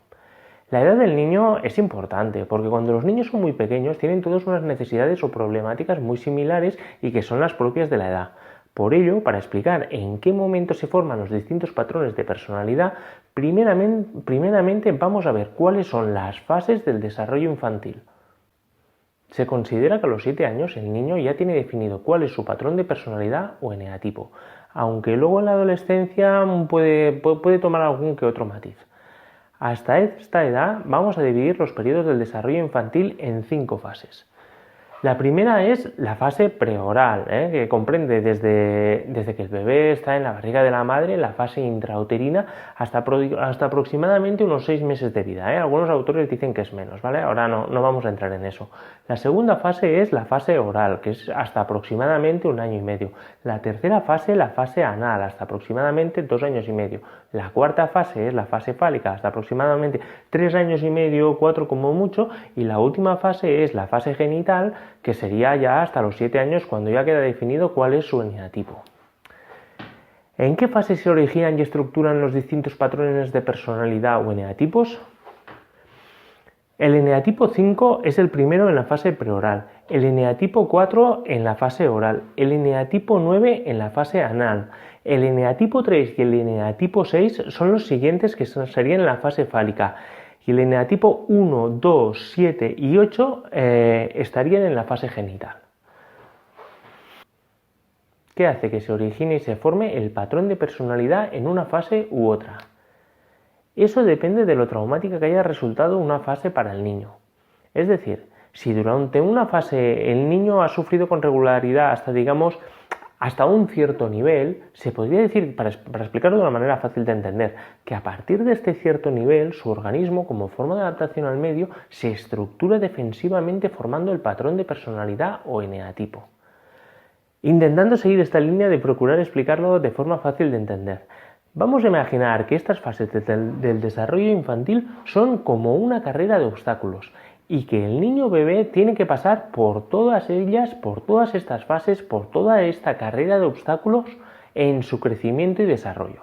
La edad del niño es importante porque cuando los niños son muy pequeños tienen todas unas necesidades o problemáticas muy similares y que son las propias de la edad. Por ello, para explicar en qué momento se forman los distintos patrones de personalidad, primeramente vamos a ver cuáles son las fases del desarrollo infantil. Se considera que a los 7 años el niño ya tiene definido cuál es su patrón de personalidad o eneatipo, aunque luego en la adolescencia puede tomar algún que otro matiz. Hasta esta edad vamos a dividir los periodos del desarrollo infantil en 5 fases. La primera es la fase preoral, que comprende desde que el bebé está en la barriga de la madre, la fase intrauterina, hasta aproximadamente unos 6 meses de vida. Algunos autores dicen que es menos, ¿vale? Ahora no vamos a entrar en eso. La segunda fase es la fase oral, que es hasta aproximadamente 1 año y medio. La tercera fase, la fase anal, hasta aproximadamente 2 años y medio. La cuarta fase es la fase fálica, hasta aproximadamente 3 años y medio, 4 como mucho. Y la última fase es la fase genital, que sería ya hasta los 7 años cuando ya queda definido cuál es su eneatipo. ¿En qué fase se originan y estructuran los distintos patrones de personalidad o eneatipos? El eneatipo 5 es el primero en la fase preoral, el eneatipo 4 en la fase oral, el eneatipo 9 en la fase anal, El eneatipo 3 y el eneatipo 6 son los siguientes que serían en la fase fálica. Y el eneatipo 1, 2, 7 y 8 estarían en la fase genital. ¿Qué hace que se origine y se forme el patrón de personalidad en una fase u otra? Eso depende de lo traumática que haya resultado una fase para el niño. Es decir, si durante una fase el niño ha sufrido con regularidad hasta un cierto nivel, se podría decir, para explicarlo de una manera fácil de entender, que a partir de este cierto nivel su organismo, como forma de adaptación al medio, se estructura defensivamente formando el patrón de personalidad o eneatipo. Intentando seguir esta línea de procurar explicarlo de forma fácil de entender, vamos a imaginar que estas fases del desarrollo infantil son como una carrera de obstáculos y que el niño bebé tiene que pasar por todas ellas, por todas estas fases, por toda esta carrera de obstáculos en su crecimiento y desarrollo.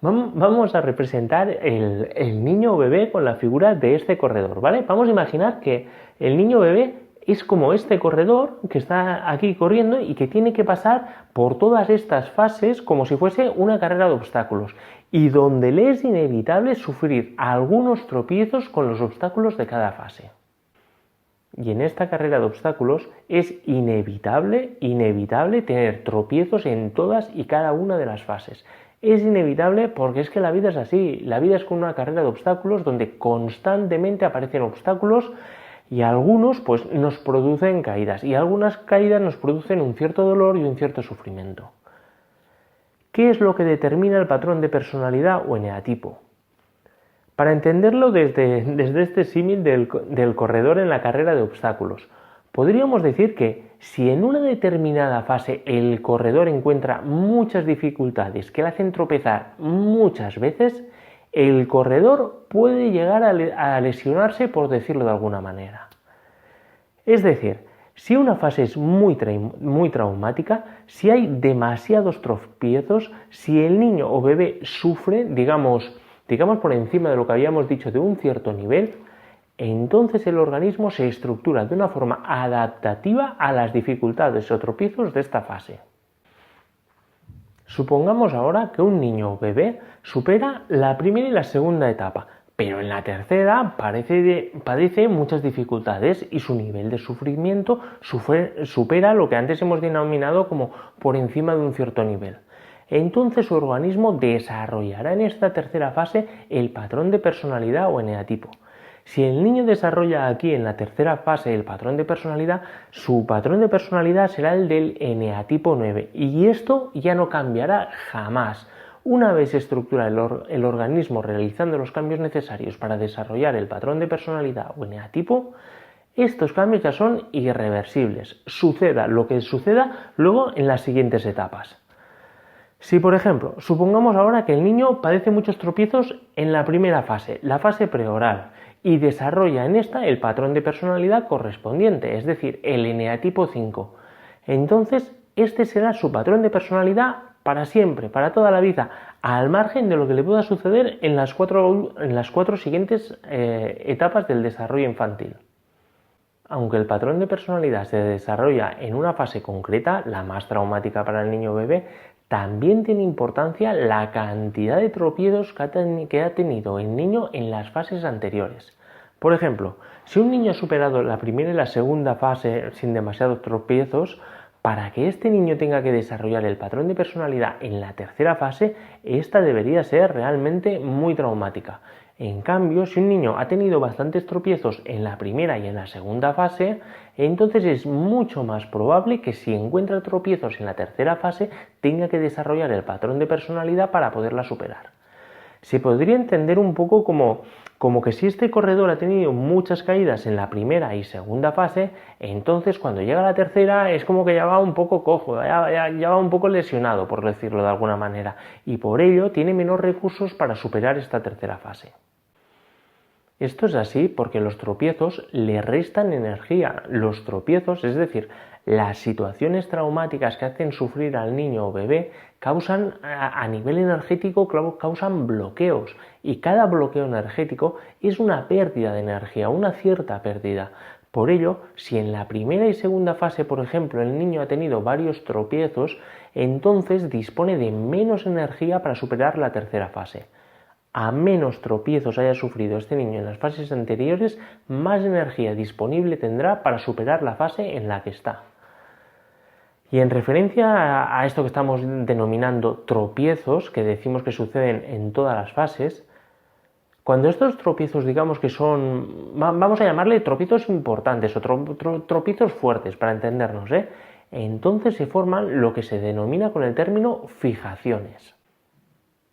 Vamos a representar el niño bebé con la figura de este corredor, ¿vale? Vamos a imaginar que el niño bebé es como este corredor que está aquí corriendo y que tiene que pasar por todas estas fases como si fuese una carrera de obstáculos y donde le es inevitable sufrir algunos tropiezos con los obstáculos de cada fase. Y en esta carrera de obstáculos es inevitable tener tropiezos en todas y cada una de las fases. Es inevitable porque es que la vida es así, la vida es como una carrera de obstáculos donde constantemente aparecen obstáculos y algunos pues nos producen caídas y algunas caídas nos producen un cierto dolor y un cierto sufrimiento. ¿Qué es lo que determina el patrón de personalidad o eneatipo? Para entenderlo desde este símil del corredor en la carrera de obstáculos, podríamos decir que si en una determinada fase el corredor encuentra muchas dificultades que le hacen tropezar muchas veces, el corredor puede llegar a lesionarse, por decirlo de alguna manera. Es decir, si una fase es muy traumática, si hay demasiados tropiezos, si el niño o bebé sufre, digamos por encima de lo que habíamos dicho de un cierto nivel, entonces el organismo se estructura de una forma adaptativa a las dificultades o tropiezos de esta fase. Supongamos ahora que un niño o bebé supera la primera y la segunda etapa, pero en la tercera padece muchas dificultades y su nivel de sufrimiento supera lo que antes hemos denominado como por encima de un cierto nivel. Entonces su organismo desarrollará en esta tercera fase el patrón de personalidad o eneatipo. Si el niño desarrolla aquí en la tercera fase el patrón de personalidad, su patrón de personalidad será el del eneatipo 9 y esto ya no cambiará jamás. Una vez se estructura el organismo realizando los cambios necesarios para desarrollar el patrón de personalidad o eneatipo, estos cambios ya son irreversibles, suceda lo que suceda luego en las siguientes etapas. Si, por ejemplo, supongamos ahora que el niño padece muchos tropiezos en la primera fase, la fase preoral, y desarrolla en esta el patrón de personalidad correspondiente, es decir, el eneatipo 5. Entonces, este será su patrón de personalidad para siempre, para toda la vida, al margen de lo que le pueda suceder en las cuatro siguientes etapas del desarrollo infantil. Aunque el patrón de personalidad se desarrolla en una fase concreta, la más traumática para el niño bebé, también tiene importancia la cantidad de tropiezos que ha tenido el niño en las fases anteriores. Por ejemplo, si un niño ha superado la primera y la segunda fase sin demasiados tropiezos, para que este niño tenga que desarrollar el patrón de personalidad en la tercera fase, esta debería ser realmente muy traumática. En cambio, si un niño ha tenido bastantes tropiezos en la primera y en la segunda fase, entonces es mucho más probable que si encuentra tropiezos en la tercera fase tenga que desarrollar el patrón de personalidad para poderla superar. Se podría entender un poco como que si este corredor ha tenido muchas caídas en la primera y segunda fase, entonces cuando llega a la tercera es como que ya va un poco cojo, ya va un poco lesionado, por decirlo de alguna manera, y por ello tiene menos recursos para superar esta tercera fase. Esto es así porque los tropiezos le restan energía. Los tropiezos, es decir, las situaciones traumáticas que hacen sufrir al niño o bebé, causan a nivel energético causan bloqueos y cada bloqueo energético es una pérdida de energía, una cierta pérdida. Por ello, si en la primera y segunda fase, por ejemplo, el niño ha tenido varios tropiezos, entonces dispone de menos energía para superar la tercera fase. A menos tropiezos haya sufrido este niño en las fases anteriores, más energía disponible tendrá para superar la fase en la que está. Y en referencia a esto que estamos denominando tropiezos, que decimos que suceden en todas las fases, cuando estos tropiezos, digamos que son, vamos a llamarle tropiezos importantes o tropiezos fuertes, para entendernos, entonces se forman lo que se denomina con el término fijaciones.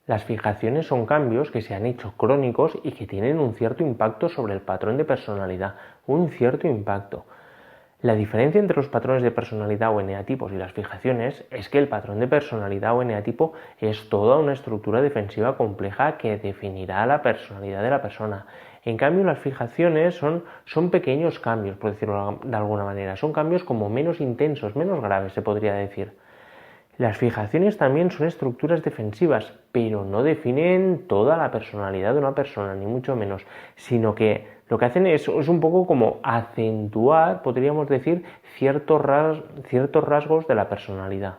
Las fijaciones son cambios que se han hecho crónicos y que tienen un cierto impacto sobre el patrón de personalidad, un cierto impacto. La diferencia entre los patrones de personalidad o eneatipos y las fijaciones es que el patrón de personalidad o eneatipo es toda una estructura defensiva compleja que definirá la personalidad de la persona. En cambio, las fijaciones son pequeños cambios, por decirlo de alguna manera. Son cambios como menos intensos, menos graves, se podría decir. Las fijaciones también son estructuras defensivas, pero no definen toda la personalidad de una persona, ni mucho menos, sino que lo que hacen es un poco como acentuar, podríamos decir, ciertos rasgos de la personalidad.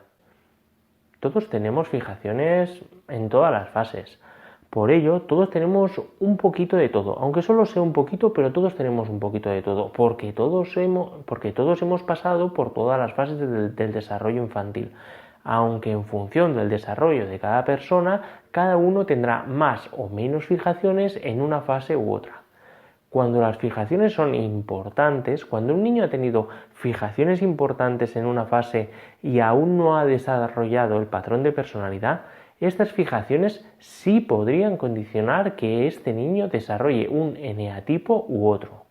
Todos tenemos fijaciones en todas las fases. Por ello, todos tenemos un poquito de todo, aunque solo sea un poquito, pero todos tenemos un poquito de todo, porque todos hemos pasado por todas las fases del desarrollo infantil. Aunque en función del desarrollo de cada persona, cada uno tendrá más o menos fijaciones en una fase u otra. Cuando las fijaciones son importantes, cuando un niño ha tenido fijaciones importantes en una fase y aún no ha desarrollado el patrón de personalidad, estas fijaciones sí podrían condicionar que este niño desarrolle un eneatipo u otro.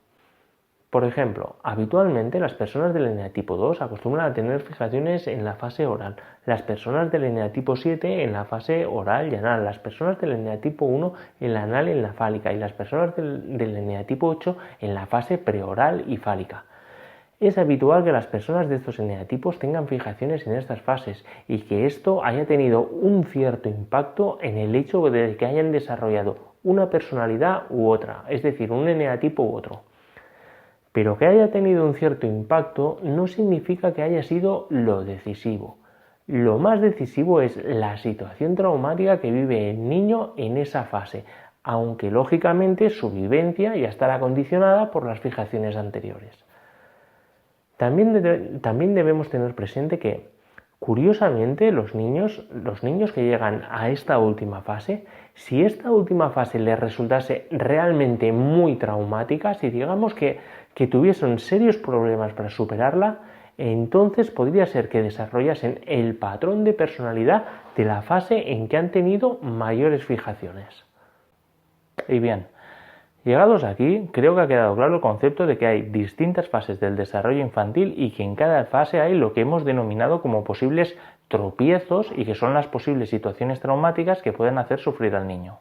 Por ejemplo, habitualmente las personas del eneatipo 2 acostumbran a tener fijaciones en la fase oral, las personas del eneatipo 7 en la fase oral y anal, las personas del eneatipo 1 en la anal y en la fálica y las personas del eneatipo 8 en la fase preoral y fálica. Es habitual que las personas de estos eneatipos tengan fijaciones en estas fases y que esto haya tenido un cierto impacto en el hecho de que hayan desarrollado una personalidad u otra, es decir, un eneatipo u otro. Pero que haya tenido un cierto impacto no significa que haya sido lo decisivo. Lo más decisivo es la situación traumática que vive el niño en esa fase, aunque lógicamente su vivencia ya estará condicionada por las fijaciones anteriores. También debemos tener presente que, curiosamente, los niños que llegan a esta última fase, si esta última fase les resultase realmente muy traumática, si digamos que tuviesen serios problemas para superarla, entonces podría ser que desarrollasen el patrón de personalidad de la fase en que han tenido mayores fijaciones. Y bien, llegados aquí, creo que ha quedado claro el concepto de que hay distintas fases del desarrollo infantil y que en cada fase hay lo que hemos denominado como posibles tropiezos y que son las posibles situaciones traumáticas que pueden hacer sufrir al niño.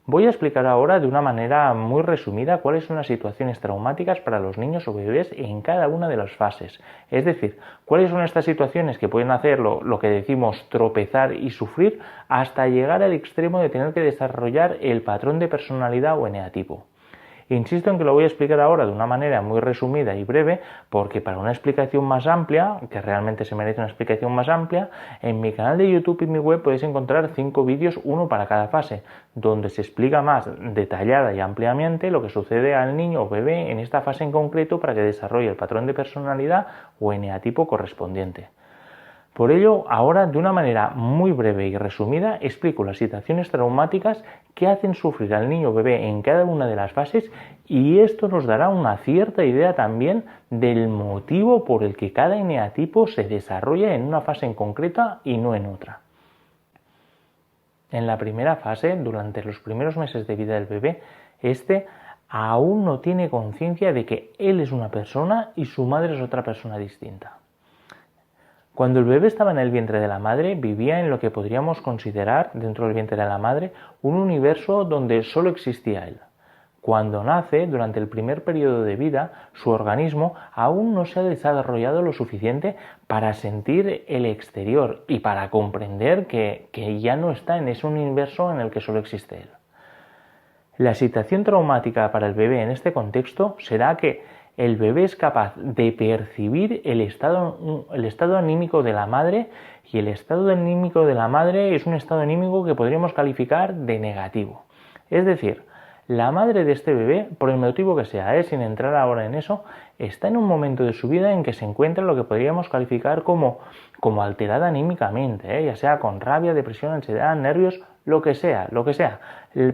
Voy a explicar ahora de una manera muy resumida cuáles son las situaciones traumáticas para los niños o bebés en cada una de las fases. Es decir, cuáles son estas situaciones que pueden hacer lo que decimos tropezar y sufrir hasta llegar al extremo de tener que desarrollar el patrón de personalidad o eneatipo. Insisto en que lo voy a explicar ahora de una manera muy resumida y breve, porque para una explicación más amplia, que realmente se merece una explicación más amplia, en mi canal de YouTube y mi web podéis encontrar 5 vídeos, uno para cada fase, donde se explica más detallada y ampliamente lo que sucede al niño o bebé en esta fase en concreto para que desarrolle el patrón de personalidad o eneatipo correspondiente. Por ello, ahora de una manera muy breve y resumida explico las situaciones traumáticas que hacen sufrir al niño o bebé en cada una de las fases y esto nos dará una cierta idea también del motivo por el que cada eneatipo se desarrolla en una fase en concreta y no en otra. En la primera fase, durante los primeros meses de vida del bebé, este aún no tiene conciencia de que él es una persona y su madre es otra persona distinta. Cuando el bebé estaba en el vientre de la madre, vivía en lo que podríamos considerar, dentro del vientre de la madre, un universo donde solo existía él. Cuando nace, durante el primer periodo de vida, su organismo aún no se ha desarrollado lo suficiente para sentir el exterior y para comprender que ya no está en ese universo en el que solo existe él. La situación traumática para el bebé en este contexto será que el bebé es capaz de percibir el estado anímico de la madre, y el estado anímico de la madre es un estado anímico que podríamos calificar de negativo. Es decir, la madre de este bebé, por el motivo que sea, sin entrar ahora en eso, está en un momento de su vida en que se encuentra lo que podríamos calificar como alterada anímicamente, ya sea con rabia, depresión, ansiedad, nervios, lo que sea.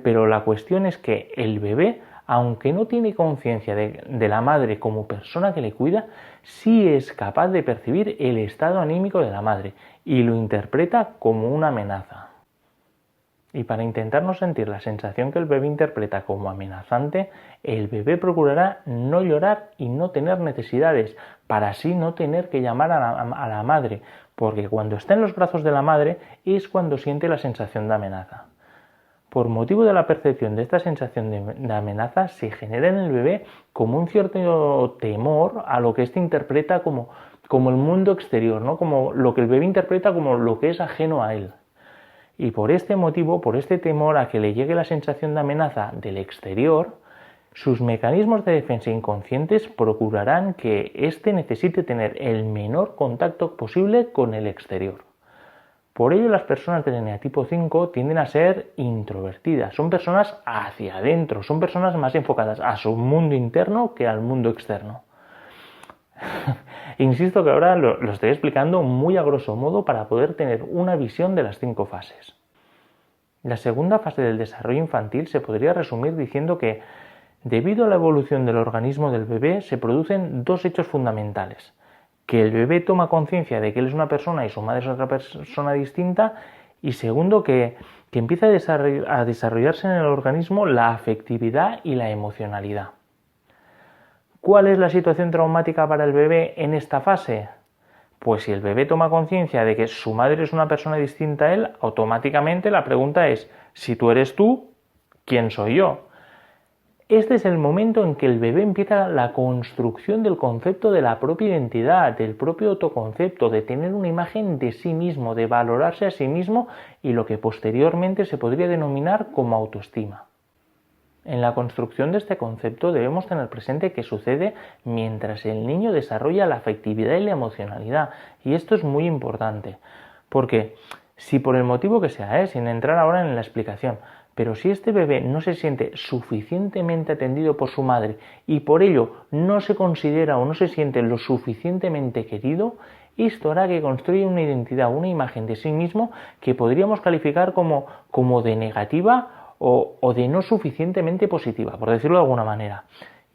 Pero la cuestión es que el bebé, aunque no tiene conciencia de la madre como persona que le cuida, sí es capaz de percibir el estado anímico de la madre y lo interpreta como una amenaza. Y para intentar no sentir la sensación que el bebé interpreta como amenazante, el bebé procurará no llorar y no tener necesidades, para así no tener que llamar a la madre, porque cuando está en los brazos de la madre es cuando siente la sensación de amenaza. Por motivo de la percepción de esta sensación de amenaza, se genera en el bebé como un cierto temor a lo que éste interpreta como el mundo exterior, ¿no? Como lo que el bebé interpreta como lo que es ajeno a él. Y por este motivo, por este temor a que le llegue la sensación de amenaza del exterior, sus mecanismos de defensa inconscientes procurarán que éste necesite tener el menor contacto posible con el exterior. Por ello, las personas del eneatipo 5 tienden a ser introvertidas, son personas hacia adentro, son personas más enfocadas a su mundo interno que al mundo externo. Insisto que ahora lo estoy explicando muy a grosso modo para poder tener una visión de las 5 fases. La segunda fase del desarrollo infantil se podría resumir diciendo que, debido a la evolución del organismo del bebé, se producen 2 hechos fundamentales: que el bebé toma conciencia de que él es una persona y su madre es otra persona distinta, y segundo, que empieza a desarrollarse en el organismo la afectividad y la emocionalidad. ¿Cuál es la situación traumática para el bebé en esta fase? Pues si el bebé toma conciencia de que su madre es una persona distinta a él, automáticamente la pregunta es: si tú eres tú, ¿quién soy yo? Este es el momento en que el bebé empieza la construcción del concepto de la propia identidad, del propio autoconcepto, de tener una imagen de sí mismo, de valorarse a sí mismo, y lo que posteriormente se podría denominar como autoestima. En la construcción de este concepto debemos tener presente que sucede mientras el niño desarrolla la afectividad y la emocionalidad, y esto es muy importante, porque si por el motivo que sea, sin entrar ahora en la explicación, pero si este bebé no se siente suficientemente atendido por su madre y por ello no se considera o no se siente lo suficientemente querido, esto hará que construya una identidad, una imagen de sí mismo que podríamos calificar como de negativa o de no suficientemente positiva, por decirlo de alguna manera.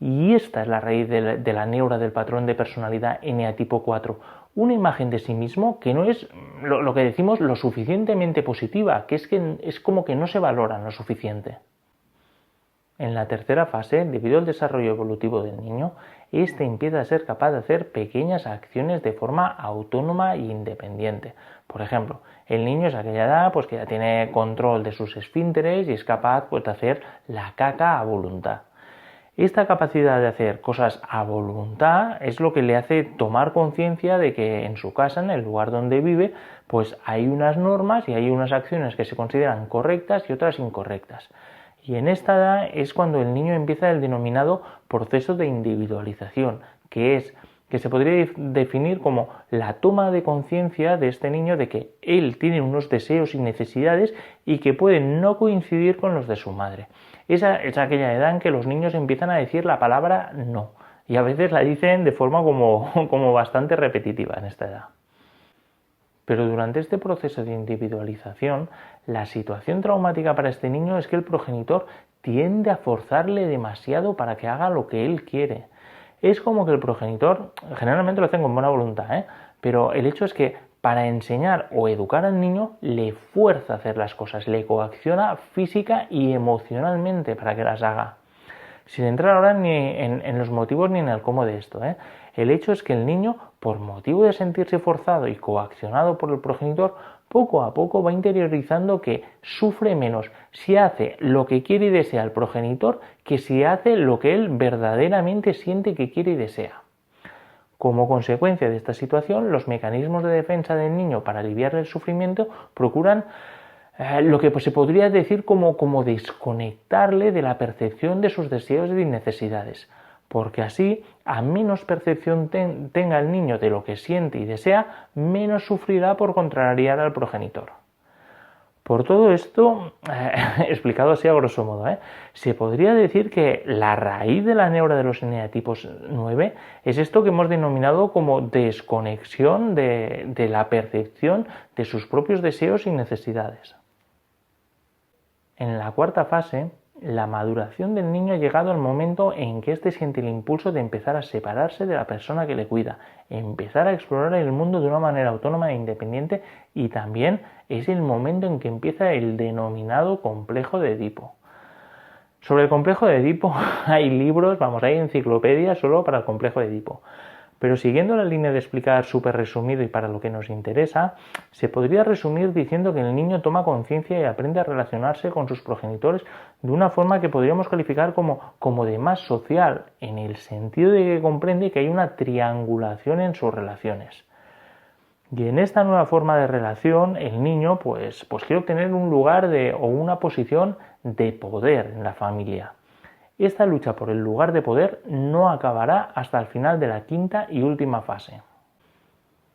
Y esta es la raíz de la neura del patrón de personalidad eneatipo 4, una imagen de sí mismo que no es lo que decimos lo suficientemente positiva, que es como que no se valora lo suficiente. En la tercera fase, debido al desarrollo evolutivo del niño, este empieza a ser capaz de hacer pequeñas acciones de forma autónoma e independiente. Por ejemplo, el niño es aquella edad que ya tiene control de sus esfínteres y es capaz de hacer la caca a voluntad. Esta capacidad de hacer cosas a voluntad es lo que le hace tomar conciencia de que en su casa, en el lugar donde vive, hay unas normas y hay unas acciones que se consideran correctas y otras incorrectas. Y en esta edad es cuando el niño empieza el denominado proceso de individualización, que se podría definir como la toma de conciencia de este niño de que él tiene unos deseos y necesidades y que pueden no coincidir con los de su madre. Esa es aquella edad en que los niños empiezan a decir la palabra no, y a veces la dicen de forma como bastante repetitiva en esta edad. Pero durante este proceso de individualización, la situación traumática para este niño es que el progenitor tiende a forzarle demasiado para que haga lo que él quiere. Es como que el progenitor, generalmente lo hacen con buena voluntad, pero el hecho es que para enseñar o educar al niño le fuerza a hacer las cosas, le coacciona física y emocionalmente para que las haga. Sin entrar ahora ni en los motivos ni en el cómo de esto, el hecho es que el niño, por motivo de sentirse forzado y coaccionado por el progenitor, poco a poco va interiorizando que sufre menos si hace lo que quiere y desea el progenitor que si hace lo que él verdaderamente siente que quiere y desea. Como consecuencia de esta situación, los mecanismos de defensa del niño para aliviar el sufrimiento procuran lo que se podría decir como desconectarle de la percepción de sus deseos y necesidades. porque así, a menos percepción tenga el niño de lo que siente y desea, menos sufrirá por contrariar al progenitor. Por todo esto, explicado así a grosso modo, se podría decir que la raíz de la neura de los eneatipos 9 es esto que hemos denominado como desconexión de la percepción de sus propios deseos y necesidades. En la cuarta fase, la maduración del niño ha llegado al momento en que éste siente el impulso de empezar a separarse de la persona que le cuida, empezar a explorar el mundo de una manera autónoma e independiente, y también es el momento en que empieza el denominado complejo de Edipo. Sobre el complejo de Edipo hay libros, hay enciclopedias solo para el complejo de Edipo. Pero siguiendo la línea de explicar súper resumido y para lo que nos interesa, se podría resumir diciendo que el niño toma conciencia y aprende a relacionarse con sus progenitores de una forma que podríamos calificar como de más social, en el sentido de que comprende que hay una triangulación en sus relaciones. Y en esta nueva forma de relación, el niño pues quiere obtener un lugar o una posición de poder en la familia. Esta lucha por el lugar de poder no acabará hasta el final de la quinta y última fase.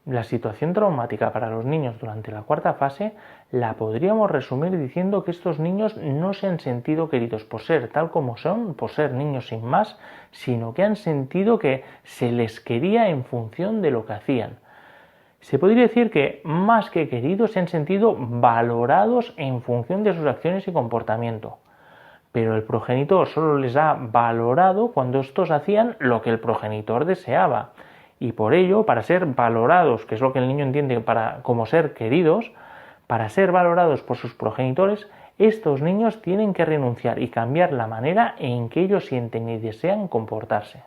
La situación traumática para los niños durante la cuarta fase la podríamos resumir diciendo que estos niños no se han sentido queridos por ser tal como son, por ser niños sin más, sino que han sentido que se les quería en función de lo que hacían. Se podría decir que más que queridos se han sentido valorados en función de sus acciones y comportamiento. Pero el progenitor solo les ha valorado cuando estos hacían lo que el progenitor deseaba. Y por ello, para ser valorados, que es lo que el niño entiende como ser queridos, para ser valorados por sus progenitores, estos niños tienen que renunciar y cambiar la manera en que ellos sienten y desean comportarse.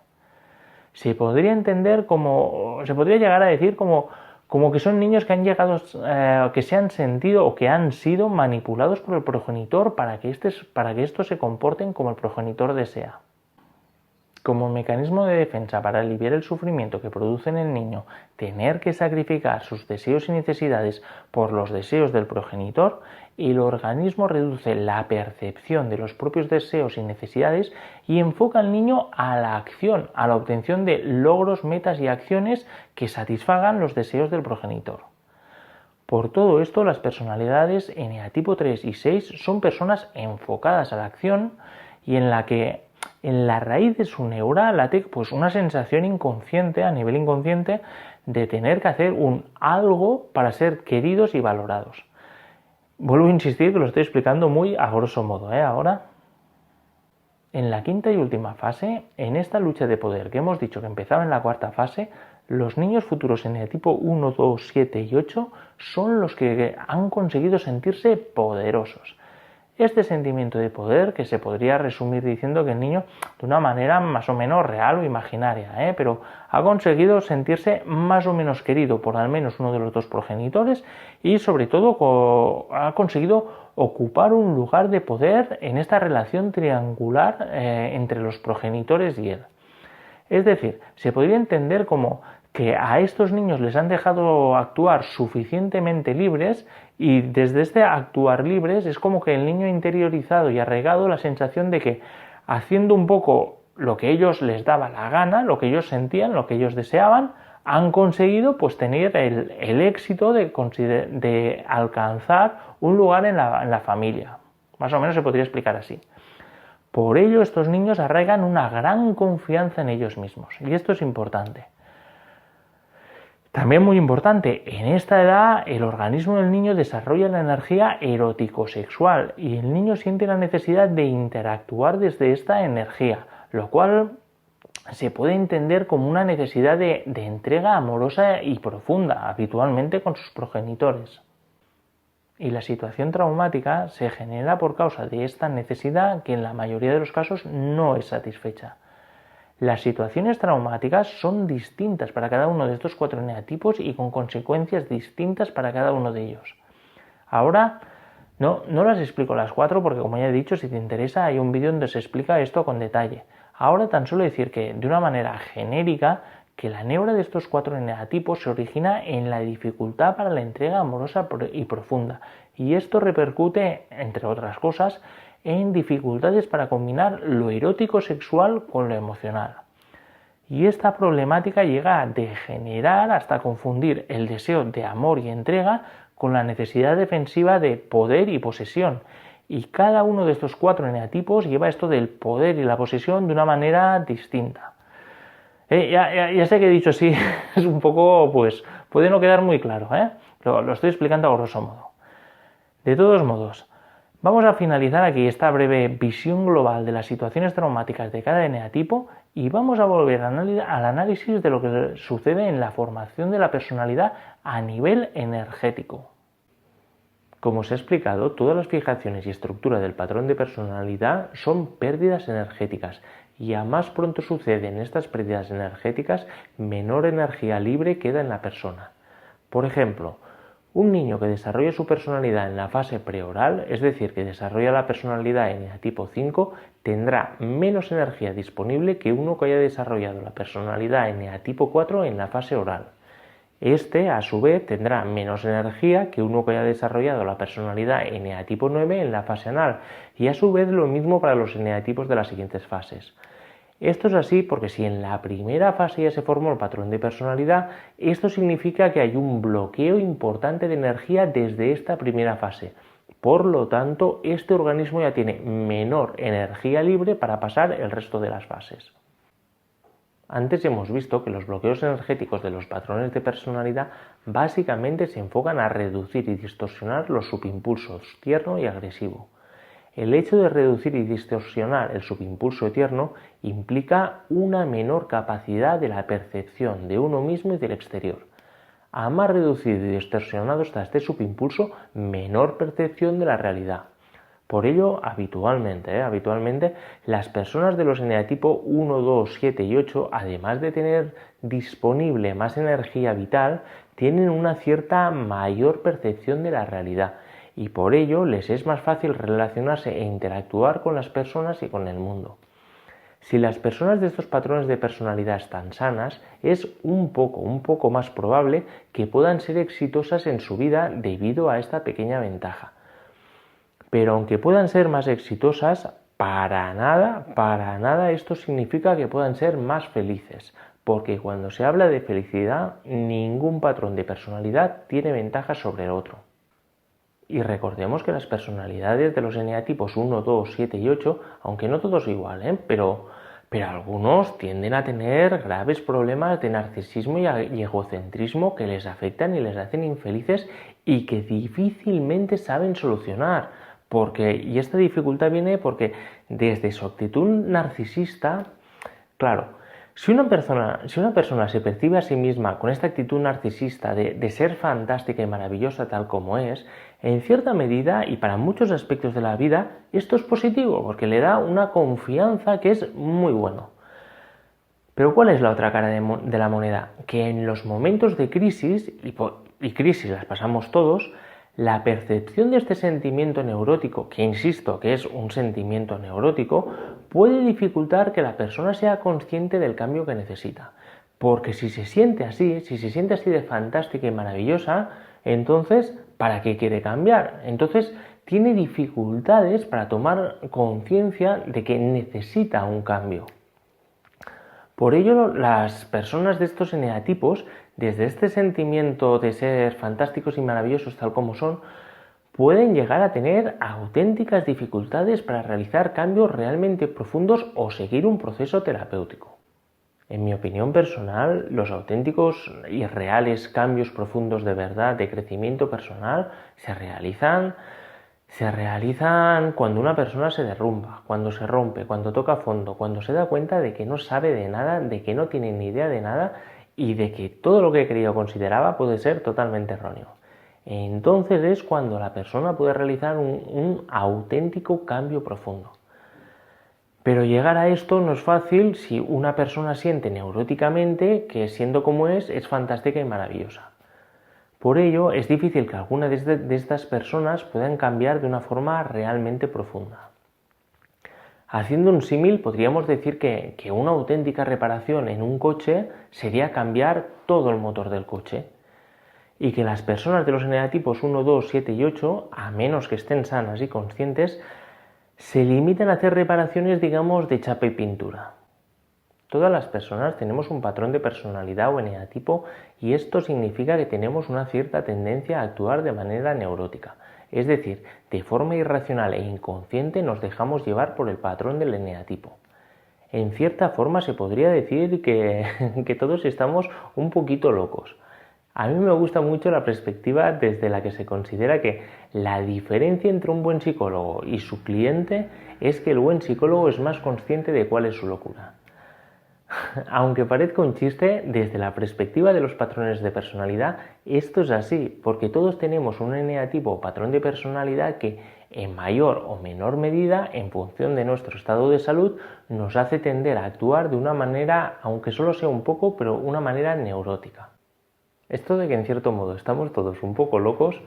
Se podría llegar a decir como que son niños que han llegado, que se han sentido o que han sido manipulados por el progenitor para que estos se comporten como el progenitor desea. Como mecanismo de defensa para aliviar el sufrimiento que produce en el niño tener que sacrificar sus deseos y necesidades por los deseos del progenitor, el organismo reduce la percepción de los propios deseos y necesidades y enfoca al niño a la acción, a la obtención de logros, metas y acciones que satisfagan los deseos del progenitor. Por todo esto, las personalidades eneatipo 3 y 6 son personas enfocadas a la acción y en la que en la raíz de su neura late una sensación inconsciente, a nivel inconsciente, de tener que hacer algo para ser queridos y valorados. Vuelvo a insistir que lo estoy explicando muy a grosso modo, ahora. En la quinta y última fase, en esta lucha de poder que hemos dicho que empezaba en la cuarta fase, los niños futuros eneatipo 1, 2, 7 y 8 son los que han conseguido sentirse poderosos. Este sentimiento de poder, que se podría resumir diciendo que el niño, de una manera más o menos real o imaginaria, pero ha conseguido sentirse más o menos querido por al menos uno de los dos progenitores y sobre todo ha conseguido ocupar un lugar de poder en esta relación triangular entre los progenitores y él. Es decir, se podría entender como que a estos niños les han dejado actuar suficientemente libres y desde este actuar libres es como que el niño ha interiorizado y arraigado la sensación de que haciendo un poco lo que ellos les daba la gana, lo que ellos sentían, lo que ellos deseaban, han conseguido tener el éxito de alcanzar un lugar en la familia. Más o menos se podría explicar así. Por ello estos niños arraigan una gran confianza en ellos mismos y esto es importante. También muy importante, en esta edad el organismo del niño desarrolla la energía erótico-sexual y el niño siente la necesidad de interactuar desde esta energía, lo cual se puede entender como una necesidad de entrega amorosa y profunda, habitualmente con sus progenitores. Y la situación traumática se genera por causa de esta necesidad que en la mayoría de los casos no es satisfecha. Las situaciones traumáticas son distintas para cada uno de estos 4 eneatipos y con consecuencias distintas para cada uno de ellos. Ahora no las explico las 4 porque, como ya he dicho, si te interesa hay un vídeo donde se explica esto con detalle. Ahora tan solo decir que de una manera genérica que la neura de estos 4 eneatipos se origina en la dificultad para la entrega amorosa y profunda y esto repercute, entre otras cosas, en dificultades para combinar lo erótico sexual con lo emocional. Y esta problemática llega a degenerar hasta confundir el deseo de amor y entrega con la necesidad defensiva de poder y posesión. Y cada uno de estos 4 eneatipos lleva esto del poder y la posesión de una manera distinta. Ya sé que he dicho así, es un poco, pues, puede no quedar muy claro, lo estoy explicando a grosso modo. De todos modos, vamos a finalizar aquí esta breve visión global de las situaciones traumáticas de cada eneatipo y vamos a volver al análisis de lo que sucede en la formación de la personalidad a nivel energético. Como os he explicado, todas las fijaciones y estructura del patrón de personalidad son pérdidas energéticas y a más pronto suceden estas pérdidas energéticas, menor energía libre queda en la persona. Por ejemplo, un niño que desarrolla su personalidad en la fase preoral, es decir, que desarrolla la personalidad eneatipo 5, tendrá menos energía disponible que uno que haya desarrollado la personalidad eneatipo 4 en la fase oral. Este, a su vez, tendrá menos energía que uno que haya desarrollado la personalidad eneatipo 9 en la fase anal, y a su vez lo mismo para los eneatipos de las siguientes fases. Esto es así porque si en la primera fase ya se formó el patrón de personalidad, esto significa que hay un bloqueo importante de energía desde esta primera fase. Por lo tanto, este organismo ya tiene menor energía libre para pasar el resto de las fases. Antes hemos visto que los bloqueos energéticos de los patrones de personalidad básicamente se enfocan a reducir y distorsionar los subimpulsos tierno y agresivo. El hecho de reducir y distorsionar el subimpulso tierno implica una menor capacidad de la percepción de uno mismo y del exterior. A más reducido y distorsionado está este subimpulso, menor percepción de la realidad. Por ello, habitualmente, las personas de los eneatipo 1, 2, 7 y 8, además de tener disponible más energía vital, tienen una cierta mayor percepción de la realidad y por ello les es más fácil relacionarse e interactuar con las personas y con el mundo. Si las personas de estos patrones de personalidad están sanas, es un poco más probable que puedan ser exitosas en su vida debido a esta pequeña ventaja. Pero aunque puedan ser más exitosas, para nada esto significa que puedan ser más felices, porque cuando se habla de felicidad, ningún patrón de personalidad tiene ventaja sobre el otro. Y recordemos que las personalidades de los eneatipos 1, 2, 7 y 8, aunque no todos igual, pero algunos tienden a tener graves problemas de narcisismo y egocentrismo que les afectan y les hacen infelices y que difícilmente saben solucionar. Y esta dificultad viene porque desde su actitud narcisista, claro, si una persona se percibe a sí misma con esta actitud narcisista de ser fantástica y maravillosa tal como es, en cierta medida y para muchos aspectos de la vida, esto es positivo porque le da una confianza que es muy bueno. Pero ¿cuál es la otra cara de la moneda? Que en los momentos de crisis, y crisis las pasamos todos, la percepción de este sentimiento neurótico, que insisto que es un sentimiento neurótico, puede dificultar que la persona sea consciente del cambio que necesita. Porque si se siente así de fantástica y maravillosa, entonces, ¿para qué quiere cambiar? Entonces, tiene dificultades para tomar conciencia de que necesita un cambio. Por ello, las personas de estos eneatipos, desde este sentimiento de ser fantásticos y maravillosos tal como son, pueden llegar a tener auténticas dificultades para realizar cambios realmente profundos o seguir un proceso terapéutico. En mi opinión personal, los auténticos y reales cambios profundos de verdad, de crecimiento personal, se realizan cuando una persona se derrumba, cuando se rompe, cuando toca fondo, cuando se da cuenta de que no sabe de nada, de que no tiene ni idea de nada y de que todo lo que creía o consideraba puede ser totalmente erróneo. Entonces es cuando la persona puede realizar un auténtico cambio profundo. Pero llegar a esto no es fácil si una persona siente neuróticamente que siendo como es fantástica y maravillosa. Por ello, es difícil que alguna de estas personas puedan cambiar de una forma realmente profunda. Haciendo un símil, podríamos decir que una auténtica reparación en un coche sería cambiar todo el motor del coche. Y que las personas de los eneatipos 1, 2, 7 y 8, a menos que estén sanas y conscientes, se limitan a hacer reparaciones, digamos, de chapa y pintura. Todas las personas tenemos un patrón de personalidad o eneatipo y esto significa que tenemos una cierta tendencia a actuar de manera neurótica. Es decir, de forma irracional e inconsciente nos dejamos llevar por el patrón del eneatipo. En cierta forma se podría decir que todos estamos un poquito locos. A mí me gusta mucho la perspectiva desde la que se considera que la diferencia entre un buen psicólogo y su cliente es que el buen psicólogo es más consciente de cuál es su locura. Aunque parezca un chiste, desde la perspectiva de los patrones de personalidad, esto es así, porque todos tenemos un eneatipo o patrón de personalidad que, en mayor o menor medida, en función de nuestro estado de salud, nos hace tender a actuar de una manera, aunque solo sea un poco, pero una manera neurótica. Esto de que en cierto modo estamos todos un poco locos,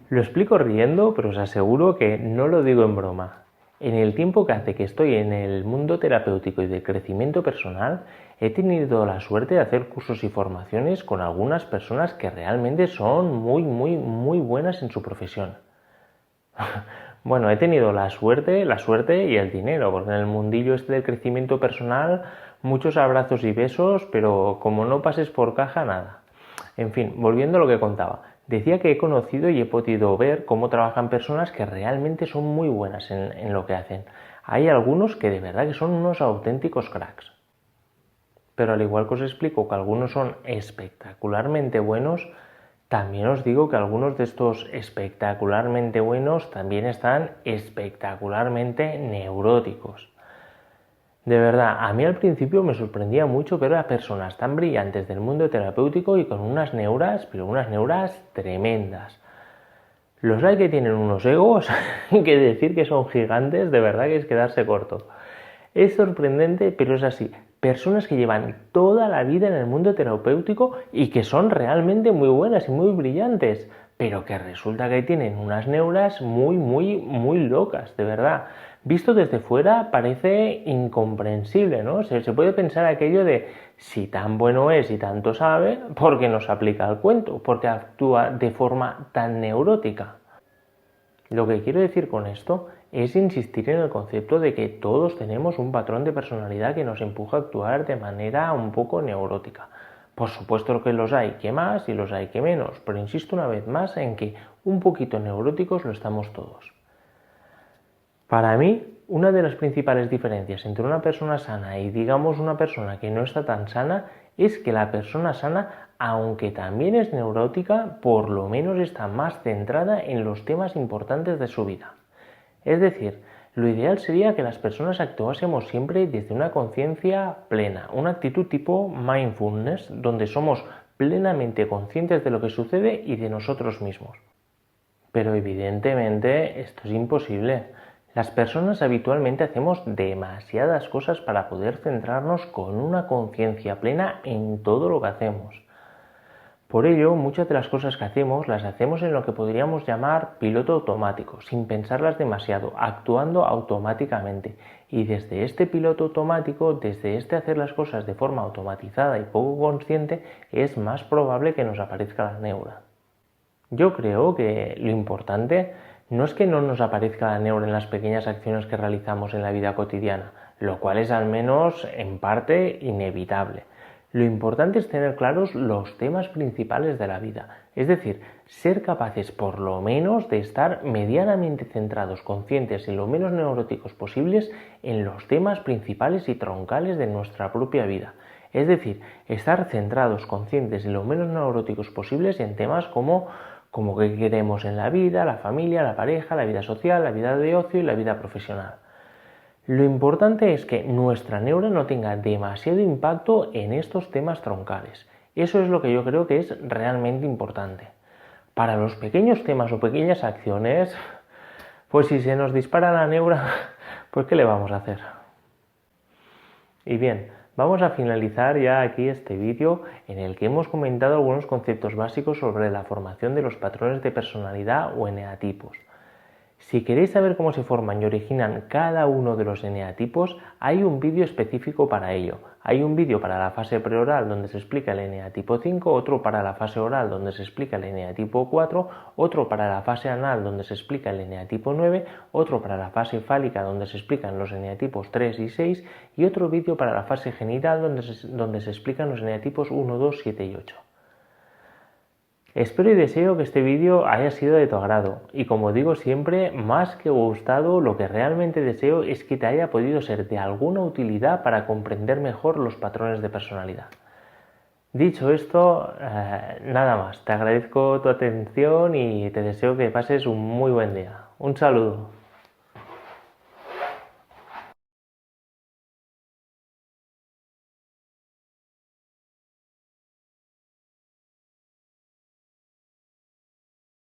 lo explico riendo, pero os aseguro que no lo digo en broma. En el tiempo que hace que estoy en el mundo terapéutico y de crecimiento personal, he tenido la suerte de hacer cursos y formaciones con algunas personas que realmente son muy buenas en su profesión. Bueno, he tenido la suerte y el dinero, porque en el mundillo este del crecimiento personal, muchos abrazos y besos, pero como no pases por caja, nada. En fin, volviendo a lo que contaba. Decía que he conocido y he podido ver cómo trabajan personas que realmente son muy buenas en lo que hacen. Hay algunos que de verdad que son unos auténticos cracks. Pero al igual que os explico que algunos son espectacularmente buenos, también os digo que algunos de estos espectacularmente buenos también están espectacularmente neuróticos. De verdad, a mí al principio me sorprendía mucho ver a personas tan brillantes del mundo terapéutico y con unas neuras, pero unas neuras tremendas. Los hay que tienen unos egos que decir que son gigantes, de verdad que es quedarse corto. Es sorprendente, pero es así. Personas que llevan toda la vida en el mundo terapéutico y que son realmente muy buenas y muy brillantes, pero que resulta que tienen unas neuras muy locas, de verdad. Visto desde fuera parece incomprensible, ¿no? Se puede pensar aquello de si tan bueno es y tanto sabe, ¿por qué nos aplica el cuento? ¿Por qué actúa de forma tan neurótica? Lo que quiero decir con esto es insistir en el concepto de que todos tenemos un patrón de personalidad que nos empuja a actuar de manera un poco neurótica. Por supuesto que los hay que más y los hay que menos, pero insisto una vez más en que un poquito neuróticos lo estamos todos. Para mí, una de las principales diferencias entre una persona sana y digamos una persona que no está tan sana es que la persona sana, aunque también es neurótica, por lo menos está más centrada en los temas importantes de su vida. Es decir, lo ideal sería que las personas actuásemos siempre desde una conciencia plena, una actitud tipo mindfulness, donde somos plenamente conscientes de lo que sucede y de nosotros mismos. Pero evidentemente esto es imposible. Las personas habitualmente hacemos demasiadas cosas para poder centrarnos con una conciencia plena en todo lo que hacemos. Por ello, muchas de las cosas que hacemos las hacemos en lo que podríamos llamar piloto automático, sin pensarlas demasiado, actuando automáticamente. Y desde este piloto automático, desde este hacer las cosas de forma automatizada y poco consciente, es más probable que nos aparezca la neura. Yo creo que lo importante no es que no nos aparezca la neura en las pequeñas acciones que realizamos en la vida cotidiana, lo cual es al menos en parte inevitable. Lo importante es tener claros los temas principales de la vida, es decir, ser capaces por lo menos de estar medianamente centrados, conscientes y lo menos neuróticos posibles en los temas principales y troncales de nuestra propia vida. Es decir, estar centrados, conscientes y lo menos neuróticos posibles en temas como qué queremos en la vida, la familia, la pareja, la vida social, la vida de ocio y la vida profesional. Lo importante es que nuestra neura no tenga demasiado impacto en estos temas troncales. Eso es lo que yo creo que es realmente importante. Para los pequeños temas o pequeñas acciones, pues si se nos dispara la neura, pues ¿qué le vamos a hacer? Y bien, vamos a finalizar ya aquí este vídeo en el que hemos comentado algunos conceptos básicos sobre la formación de los patrones de personalidad o eneatipos. Si queréis saber cómo se forman y originan cada uno de los eneatipos, hay un vídeo específico para ello. Hay un vídeo para la fase preoral donde se explica el eneatipo 5, otro para la fase oral donde se explica el eneatipo 4, otro para la fase anal donde se explica el eneatipo 9, otro para la fase fálica donde se explican los eneatipos 3 y 6 y otro vídeo para la fase genital donde se explican los eneatipos 1, 2, 7 y 8. Espero y deseo que este vídeo haya sido de tu agrado y, como digo siempre, más que gustado, lo que realmente deseo es que te haya podido ser de alguna utilidad para comprender mejor los patrones de personalidad. Dicho esto, nada más, te agradezco tu atención y te deseo que pases un muy buen día. Un saludo.